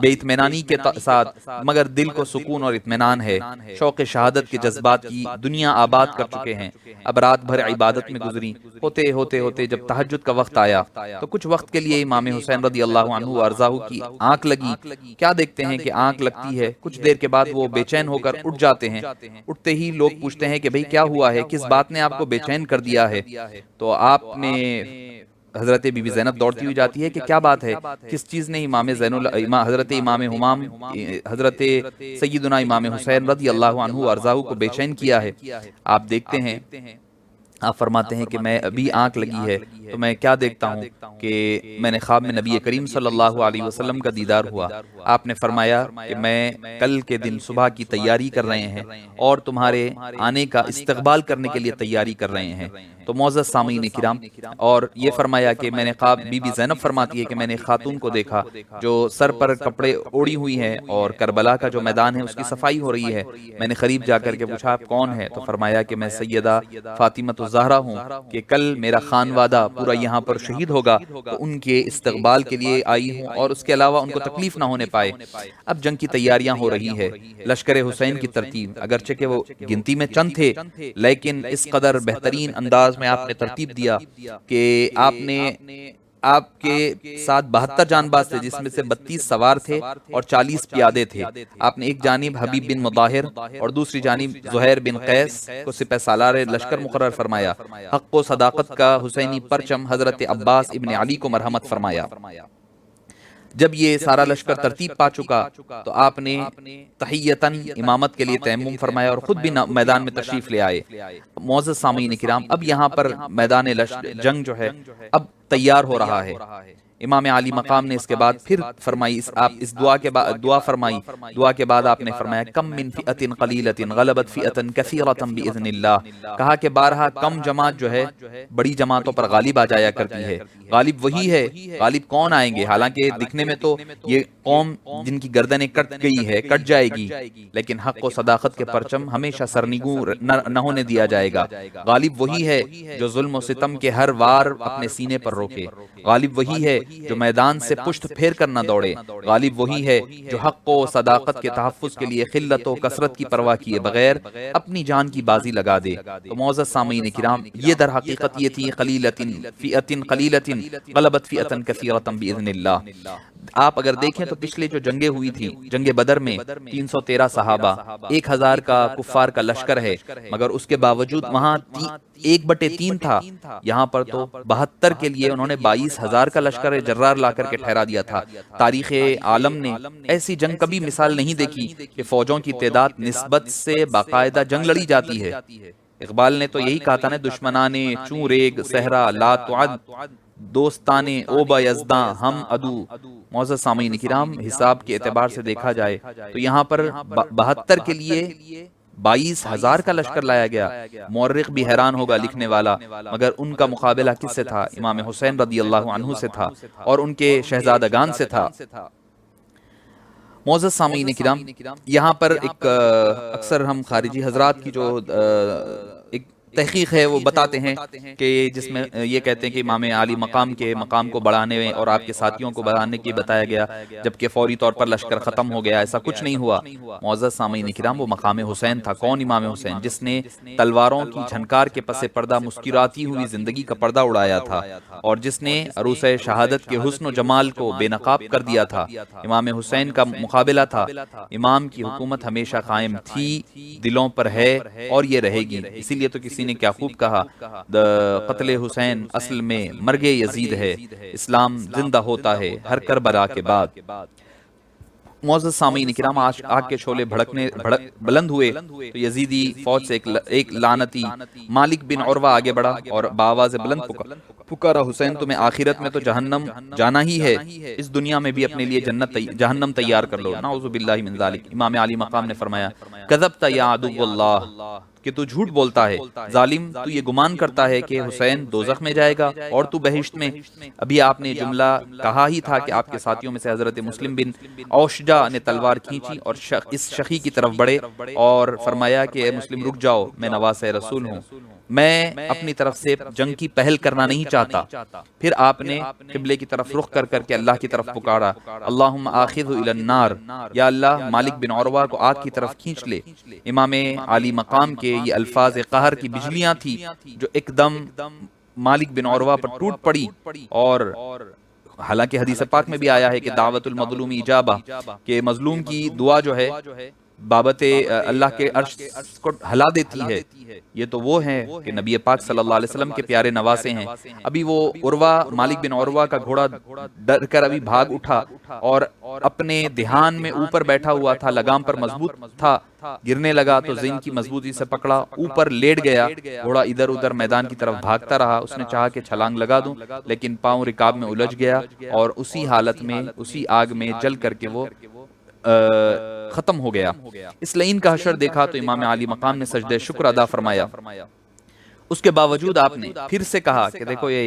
بے اطمینانی کے ساتھ، مگر دل کو سکون اور اطمینان ہے، شوق شہادت کے جذبات کی دنیا آباد کر چکے ہیں۔ اب رات بھر عبادت میں گزری، ہوتے جب تہجد کا وقت آیا تو کچھ وقت کے لیے امام حسین رضی اللہ عنہ وارضاہ کی آنکھ لگی۔ کیا دیکھتے ہیں کہ آنکھ لگتی ہے، کچھ دیر کے بعد وہ بے چین ہو کر اٹھ جاتے ہیں۔ اٹھتے ہی لوگ پوچھتے ہیں کہ بھئی کیا ہوا ہے، کس بات نے آپ کو بے چین کر دیا ہے؟ تو آپ نے حضرت بی بی زینب دوڑتی ہوئی جاتی ہے کہ کیا بات ہے، کس چیز نے حضرت امام ہمام حضرت سیدنا امام حسین رضی اللہ عنہ وارضاہ کو بے چین کیا ہے؟ آپ دیکھتے ہیں، آپ فرماتے ہیں کہ میں ابھی آنکھ لگی ہے تو میں کیا دیکھتا ہوں کہ میں نے خواب میں نبی کریم صلی اللہ علیہ وسلم کا دیدار ہوا۔ آپ نے فرمایا کہ میں کل کے دن صبح کی تیاری کر رہے ہیں اور تمہارے آنے کا استقبال کرنے کے لیے تیاری کر رہے ہیں۔ تو معزز سامعین کرام، اور یہ فرمایا کہ میں نے خواب، بی بی زینب فرماتی ہے کہ میں نے خاتون کو دیکھا جو سر پر کپڑے اوڑی ہوئی ہیں اور کربلا کا جو میدان ہے اس کی صفائی ہو رہی ہے۔ میں نے قریب جا کر کے پوچھا آپ کون ہے؟ تو فرمایا کہ میں سیدہ فاطمہ الزہرا ہوں کہ کل میرا خانوادہ پورا یہاں پر شہید ہوگا، تو ان کے استقبال کے لیے آئی ہوں اور اس کے علاوہ ان کو تکلیف نہ ہونے پائے۔ اب جنگ کی تیاریاں ہو رہی ہے، لشکر حسین کی ترتیب، اگرچہ کہ وہ گنتی میں چند تھے لیکن اس قدر بہترین انداز میں آپ نے ترتیب دیا کہ آپ کے ساتھ 72 جان باز تھے، جس میں سے 32 سوار تھے اور 40 پیادے تھے۔ آپ نے ایک جانب حبیب بن مظاہر اور دوسری جانب زہیر بن قیس کو سپہ سالار لشکر مقرر فرمایا۔ حق و صداقت کا حسینی پرچم حضرت عباس ابن علی کو مرحمت فرمایا۔ جب یہ سارا لشکر ترتیب پا چکا تو آپ نے تحیتاً امامت کے لیے تیمم فرمایا اور خود بھی میدان میں تشریف لے آئے۔ معزز سامعین کرام، اب یہاں پر میدان جنگ جو ہے اب تیار ہو رہا ہے۔ امام علی مقام نے اس کے بعد پھر فرمائی، آپ اس دعا فرمائی، دعا کے بعد آپ نے فرمایا کم من فئۃ قلیلۃ غلبت فئۃ کثیرۃ باذن اللہ، کہا کہ بارہا کم جماعت جو ہے بڑی جماعتوں پر غالب آ جایا کرتی ہے۔ غالب وہی ہے، غالب کون آئیں گے؟ حالانکہ دکھنے میں تو یہ قوم جن کی گردنیں کٹ گئی ہے کٹ جائے گی، لیکن حق و صداقت کے پرچم ہمیشہ سرنگوں نہ ہونے دیا جائے گا۔ غالب وہی ہے جو ظلم و ستم کے ہر وار اپنے سینے پر روکے، غالب وہی ہے جو میدان سے پشت پھیر کر نہ دوڑے، غالب وہی ہے جو حق و صداقت کے تحفظ کے لیے قلت و کثرت کی پرواہ کیے بغیر اپنی جان کی بازی لگا دے۔ تو معزز سامعین کرام، یہ در حقیقت یہ تھی فئۃ قلیلۃ غلبت فئۃ کثیرۃ باذن اللہ۔ آپ اگر دیکھیں تو پچھلے جو جنگیں ہوئی تھی، جنگ بدر میں 313 صحابہ، 1000 کا کفار کا لشکر ہے، مگر اس کے باوجود وہاں 1/3 تھا، یہاں پر تو 72 کے لیے انہوں نے 22,000 کا لشکر جرار لا کر کے ٹھہرا دیا تھا۔ تاریخ عالم نے ایسی جنگ کبھی مثال نہیں دیکھی کہ فوجوں کی تعداد نسبت سے باقاعدہ جنگ لڑی جاتی ہے۔ اقبال نے تو یہی کہا تھا نا، دشمنانے چوں ریگ صحرا لا تعد، دوستانے اوبا یزداں ہم عدو۔ معزز سامعین کرام، حساب کے اعتبار سے دیکھا جائے تو یہاں پر 72 کے لیے 22,000 کا لشکر لایا گیا۔ مورخ بھی حیران ہوگا لکھنے والا، مگر ان کا مقابلہ کس سے تھا؟ امام حسین رضی اللہ عنہ سے تھا اور ان کے شہزادگان سے تھا۔ معزز سامعین کرام، یہاں پر ایک اکثر ہم خارجی حضرات کی جو ایک تحقیق ہے وہ بتاتے ہیں کہ جس میں یہ کہتے ہیں کہ امام عالی مقام کے مقام کو بڑھانے میں اور آپ کے ساتھیوں کو بڑھانے کی بتایا گیا، جبکہ فوری طور پر لشکر ختم ہو گیا۔ ایسا کچھ نہیں ہوا معزز سامعین کرام، وہ مقام حسین تھا۔ کون؟ امام حسین، جس نے تلواروں کی جھنکار کے پس پردہ مسکراتی ہوئی زندگی کا پردہ اڑایا تھا اور جس نے عروس شہادت کے حسن و جمال کو بے نقاب کر دیا تھا۔ امام حسین کا مقابلہ تھا۔ امام کی حکومت ہمیشہ قائم تھی، دلوں پر ہے اور یہ رہے گی۔ اسی لیے تو کسی نے کیا خوب کہا، قتل حسین اصل میں مرگ یزید ہے، اسلام زندہ ہوتا ہے ہر کربلا کے بعد۔ معزز سامعین کرام، آگ کے شعلے بلند ہوئے تو یزیدی فوج سے ایک لعنتی مالک بن عروہ آگے بڑھا اور بآواز بلند پکارا، حسین تمہیں آخرت میں تو جہنم جانا ہی ہے، اس دنیا میں بھی اپنے لیے جہنم تیار کر لو۔ نعوذ باللہ من ذالک۔ امام علی مقام نے فرمایا، کذبت یا عدو اللہ، کہ تو جھوٹ بولتا ہے ظالم، تو یہ گمان کرتا ہے کہ حسین دوزخ میں جائے گا اور تو بہشت میں۔ ابھی آپ نے جملہ کہا ہی تھا کہ آپ کے ساتھیوں میں سے حضرت مسلم بن اوشجا نے تلوار کھینچی اور اس شقی کی طرف بڑھے اور فرمایا کہ اے مسلم رک جاؤ، میں نواس رسول ہوں، میں اپنی طرف سے جنگ کی پہل کرنا نہیں چاہتا۔ پھر آپ نے قبلے کی طرف رخ کر کر کے اللہ کی طرف پکارا، اللہم آخذہ الی النار، یا اللہ مالک بن عروہ کو آگ کی طرف کھینچ لے۔ امام علی مقام کے یہ الفاظ قہر کی بجلیاں تھی جو ایک دم مالک بن عروہ پر ٹوٹ پڑی، اور حالانکہ حدیث پاک میں بھی آیا ہے کہ دعوت المظلوم اجابہ، کہ مظلوم کی دعا جو ہے بابت اللہ کے عرش کو ہلا دیتی ہے۔ یہ تو وہ ہیں کہ نبی پاک صلی اللہ علیہ وسلم کے پیارے نواسے ہیں۔ ابھی وہ عروہ، مالک بن عروہ کا گھوڑا ڈر کر ابھی بھاگ اٹھا اور اپنے دھیان میں اوپر بیٹھا ہوا تھا، لگام پر مضبوط تھا، گرنے لگا تو زین کی مضبوطی سے پکڑا، اوپر لیٹ گیا، گھوڑا ادھر ادھر میدان کی طرف بھاگتا رہا۔ اس نے چاہا کہ چھلانگ لگا دوں، لیکن پاؤں رکاب میں الجھ گیا اور اسی حالت میں اسی آگ میں جل کر کے وہ ختم ہو گیا۔ اس لعین کا حشر دیکھا تو امام علی مقام نے سجدہ شکر ادا فرمایا۔ اس کے باوجود آپ نے پھر سے کہا کہ دیکھو یہ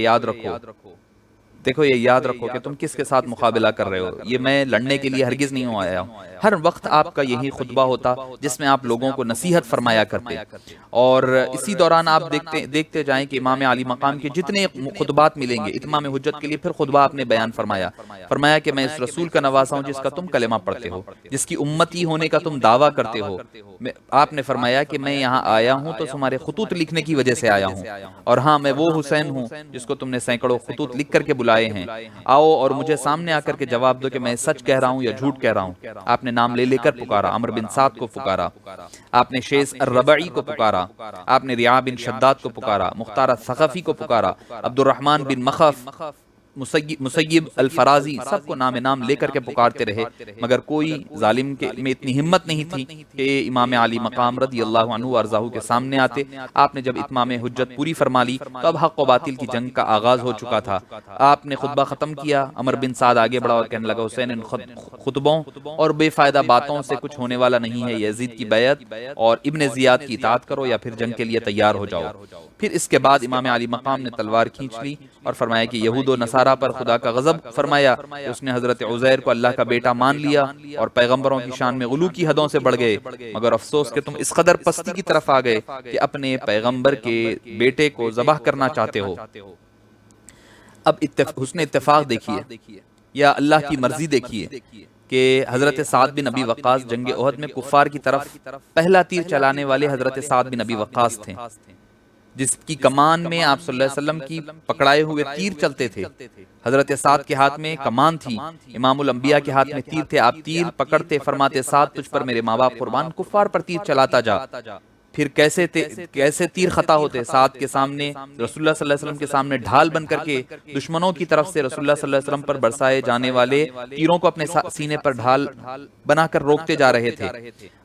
یاد رکھو کہ تم کس کے ساتھ مقابلہ کر رہے ہو، یہ میں لڑنے کے لیے ہرگز نہیں آیا ہوں۔ ہر وقت آپ کا یہی خطبہ ہوتا جس میں آپ لوگوں کو نصیحت فرمایا کرتے، اور اسی دوران آپ دیکھتے جائیں کہ امام علی مقام کے جتنے خطبات ملیں گے اتمام حجت کے لیے پھر خطبہ آپ نے بیان فرمایا کہ میں اس رسول کا نواسا ہوں جس کا تم کلمہ پڑھتے ہو، جس کی امتی ہونے کا تم دعویٰ کرتے ہو۔ آپ نے فرمایا کہ میں یہاں آیا ہوں تو تمہارے خطوط لکھنے کی وجہ سے آیا ہوں، اور ہاں میں وہ حسین ہوں جس کو تم نے سینکڑوں خطوط لکھ کر کے بلائے ہیں، آؤ اور مجھے سامنے آ کر کے جواب دو کہ میں سچ کہہ رہا ہوں یا جھوٹ کہہ رہا ہوں۔ آپ نے نام لے کر پکارا، عمر بن سعد کو پکارا، آپ نے شیس الربعی کو پکارا، آپ نے رعاء بن شداد کو پکارا، مختار الثقفی کو پکارا، عبد الرحمن بن مخف، مسیب الفرازی، سب کو نام نام لے کر کے پکارتے رہے، مگر کوئی ظالم کے میں اتنی ہمت نہیں تھی کہ امام علی مقام رضی اللہ عنہ وارضاہ کے سامنے آتے۔ آپ نے جب اتمام حجت پوری فرما لی تو اب حق و باطل کی جنگ کا آغاز ہو چکا تھا۔ آپ نے خطبہ ختم کیا، عمر بن سعد آگے بڑھا اور کہنے لگا، حسین ان خطبوں اور بے فائدہ باتوں سے کچھ ہونے والا نہیں ہے، یزید کی بیعت اور ابن زیاد کی اطاعت کرو یا پھر جنگ کے لیے تیار ہو جاؤ۔ پھر اس کے بعد امام علی مقام نے تلوار کھینچ لی اور فرمایا کہ یہود و نصارہ پر خدا کا غضب فرمایا کہ اس نے حضرت عزیر کو اللہ کا بیٹا مان لیا اور پیغمبروں کی شان میں غلو کی حدوں سے بڑھ گئے، مگر افسوس کہ تم اس قدر پستی کی طرف آ گئے کہ اپنے پیغمبر کے بیٹے کو ذبح کرنا چاہتے ہو۔ اب حسن اتفاق دیکھیے یا اللہ کی مرضی دیکھیے کہ حضرت سعد بن ابی وقاص جنگ احد میں کفار کی طرف پہلا تیر چلانے والے حضرت سعد بن ابی وقاص تھے، جس کی کمان میں آپ صلی اللہ علیہ وسلم کی پکڑائے ہوئے تیر چلتے تھے۔ حضرت سعد کے ہاتھ میں کمان تھی، امام الانبیاء کے ہاتھ میں تیر تھے، آپ تیر پکڑتے فرماتے سعد تجھ پر میرے ماں باپ قربان، کفار پر تیر چلاتا جا۔ پھر کیسے تیر خطا ہوتے، سعد کے سامنے رسول اللہ صلی اللہ علیہ وسلم کے سامنے ڈھال بن کر کے دشمنوں کی طرف سے رسول اللہ صلی اللہ علیہ وسلم پر برسائے جانے والے تیروں کو اپنے سینے پر ڈھال بنا کر روکتے جا رہے تھے،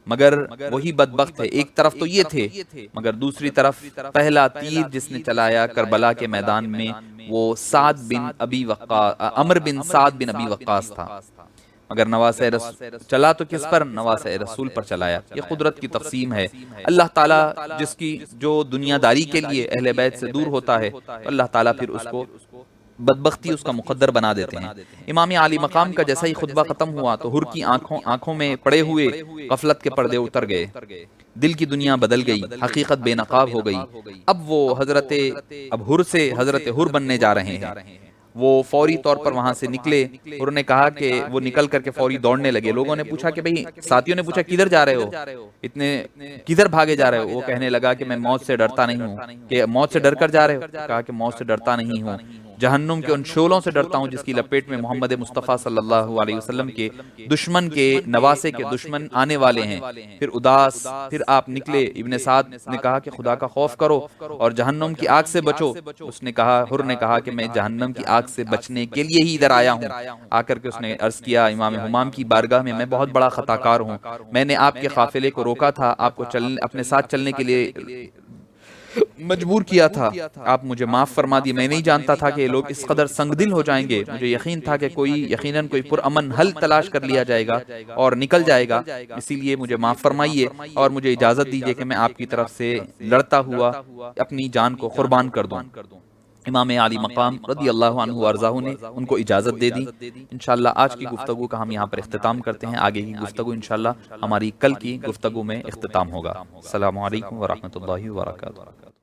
مگر وہی بدبخت ہے، ایک طرف تو یہ تھے مگر دوسری طرف پہلا تیر جس نے چلایا کربلا کے میدان میں وہ عمر بن سعد بن ابی وقاص تھا، مگر نواسہ چلا تو کس پر؟ نواسہ رسول پر چلایا۔ یہ قدرت کی تقسیم ہے، اللہ تعالیٰ جس کی جو دنیا داری کے لیے اہل بیت سے دور ہوتا ہے اللہ تعالیٰ پھر اس کو بدبختی اس کا مقدر بنا دیتے ہیں۔ امام عالی مقام کا جیسا ہی خطبہ ختم ہوا تو حر کی آنکھوں میں پڑے ہوئے غفلت کے پردے اتر گئے، دل کی دنیا بدل گئی، حقیقت بے نقاب ہو گئی۔ اب وہ اب حر سے حضرت حر بننے جا رہے ہیں۔ وہ فوری طور پر وہاں سے نکلے، انہوں نے کہا کہ وہ نکل کر کے فوری دوڑنے لگے۔ لوگوں نے پوچھا کہ بھئی، ساتھیوں نے پوچھا کدھر جا رہے ہو، اتنے کدھر بھاگے جا رہے ہو؟ وہ کہنے لگا کہ میں موت سے ڈرتا نہیں ہوں۔ کہ موت سے ڈر کر جا رہے ہو؟ کہا کہ موت سے ڈرتا نہیں ہوں، جہنم کے ان شعلوں سے ڈرتا ہوں جس کی لپیٹ میں محمد مصطفیٰ صلی اللہ علیہ وسلم کے دشمن کے نواسے کے دشمن آنے والے ہیں۔ پھر اداس پھر آپ نکلے۔ ابن سعد نے کہا کہ خدا کا خوف کرو اور جہنم کی آگ سے بچو۔ اس نے کہا، حر نے کہا کہ میں جہنم کی آگ سے بچنے کے لیے ہی ادھر آیا ہوں۔ آ کر کے اس نے عرض کیا امام حمام کی بارگاہ میں بہت بڑا خطا کار ہوں، میں نے آپ کے قافلے کو روکا تھا، آپ کو اپنے ساتھ چلنے کے لیے مجبور کیا تھا، آپ مجھے معاف فرما دیے۔ میں نہیں جانتا تھا کہ لوگ اس قدر سنگ دل ہو جائیں گے، مجھے یقین تھا کہ یقیناً کوئی پرامن حل تلاش کر لیا جائے گا اور نکل جائے گا، اسی لیے مجھے معاف فرمائیے اور مجھے اجازت دیجیے کہ میں آپ کی طرف سے لڑتا ہوا اپنی جان کو قربان کر دوں۔ امام عالی مقام رضی اللہ عنہ وارضاہ نے ان کو اجازت دے دی۔ انشاءاللہ آج کی گفتگو کا ہم یہاں پر اختتام کرتے ہیں، آگے کی گفتگو انشاءاللہ ہماری کل کی گفتگو میں اختتام ہوگا۔ السلام علیکم ورحمۃ اللہ وبرکاتہ۔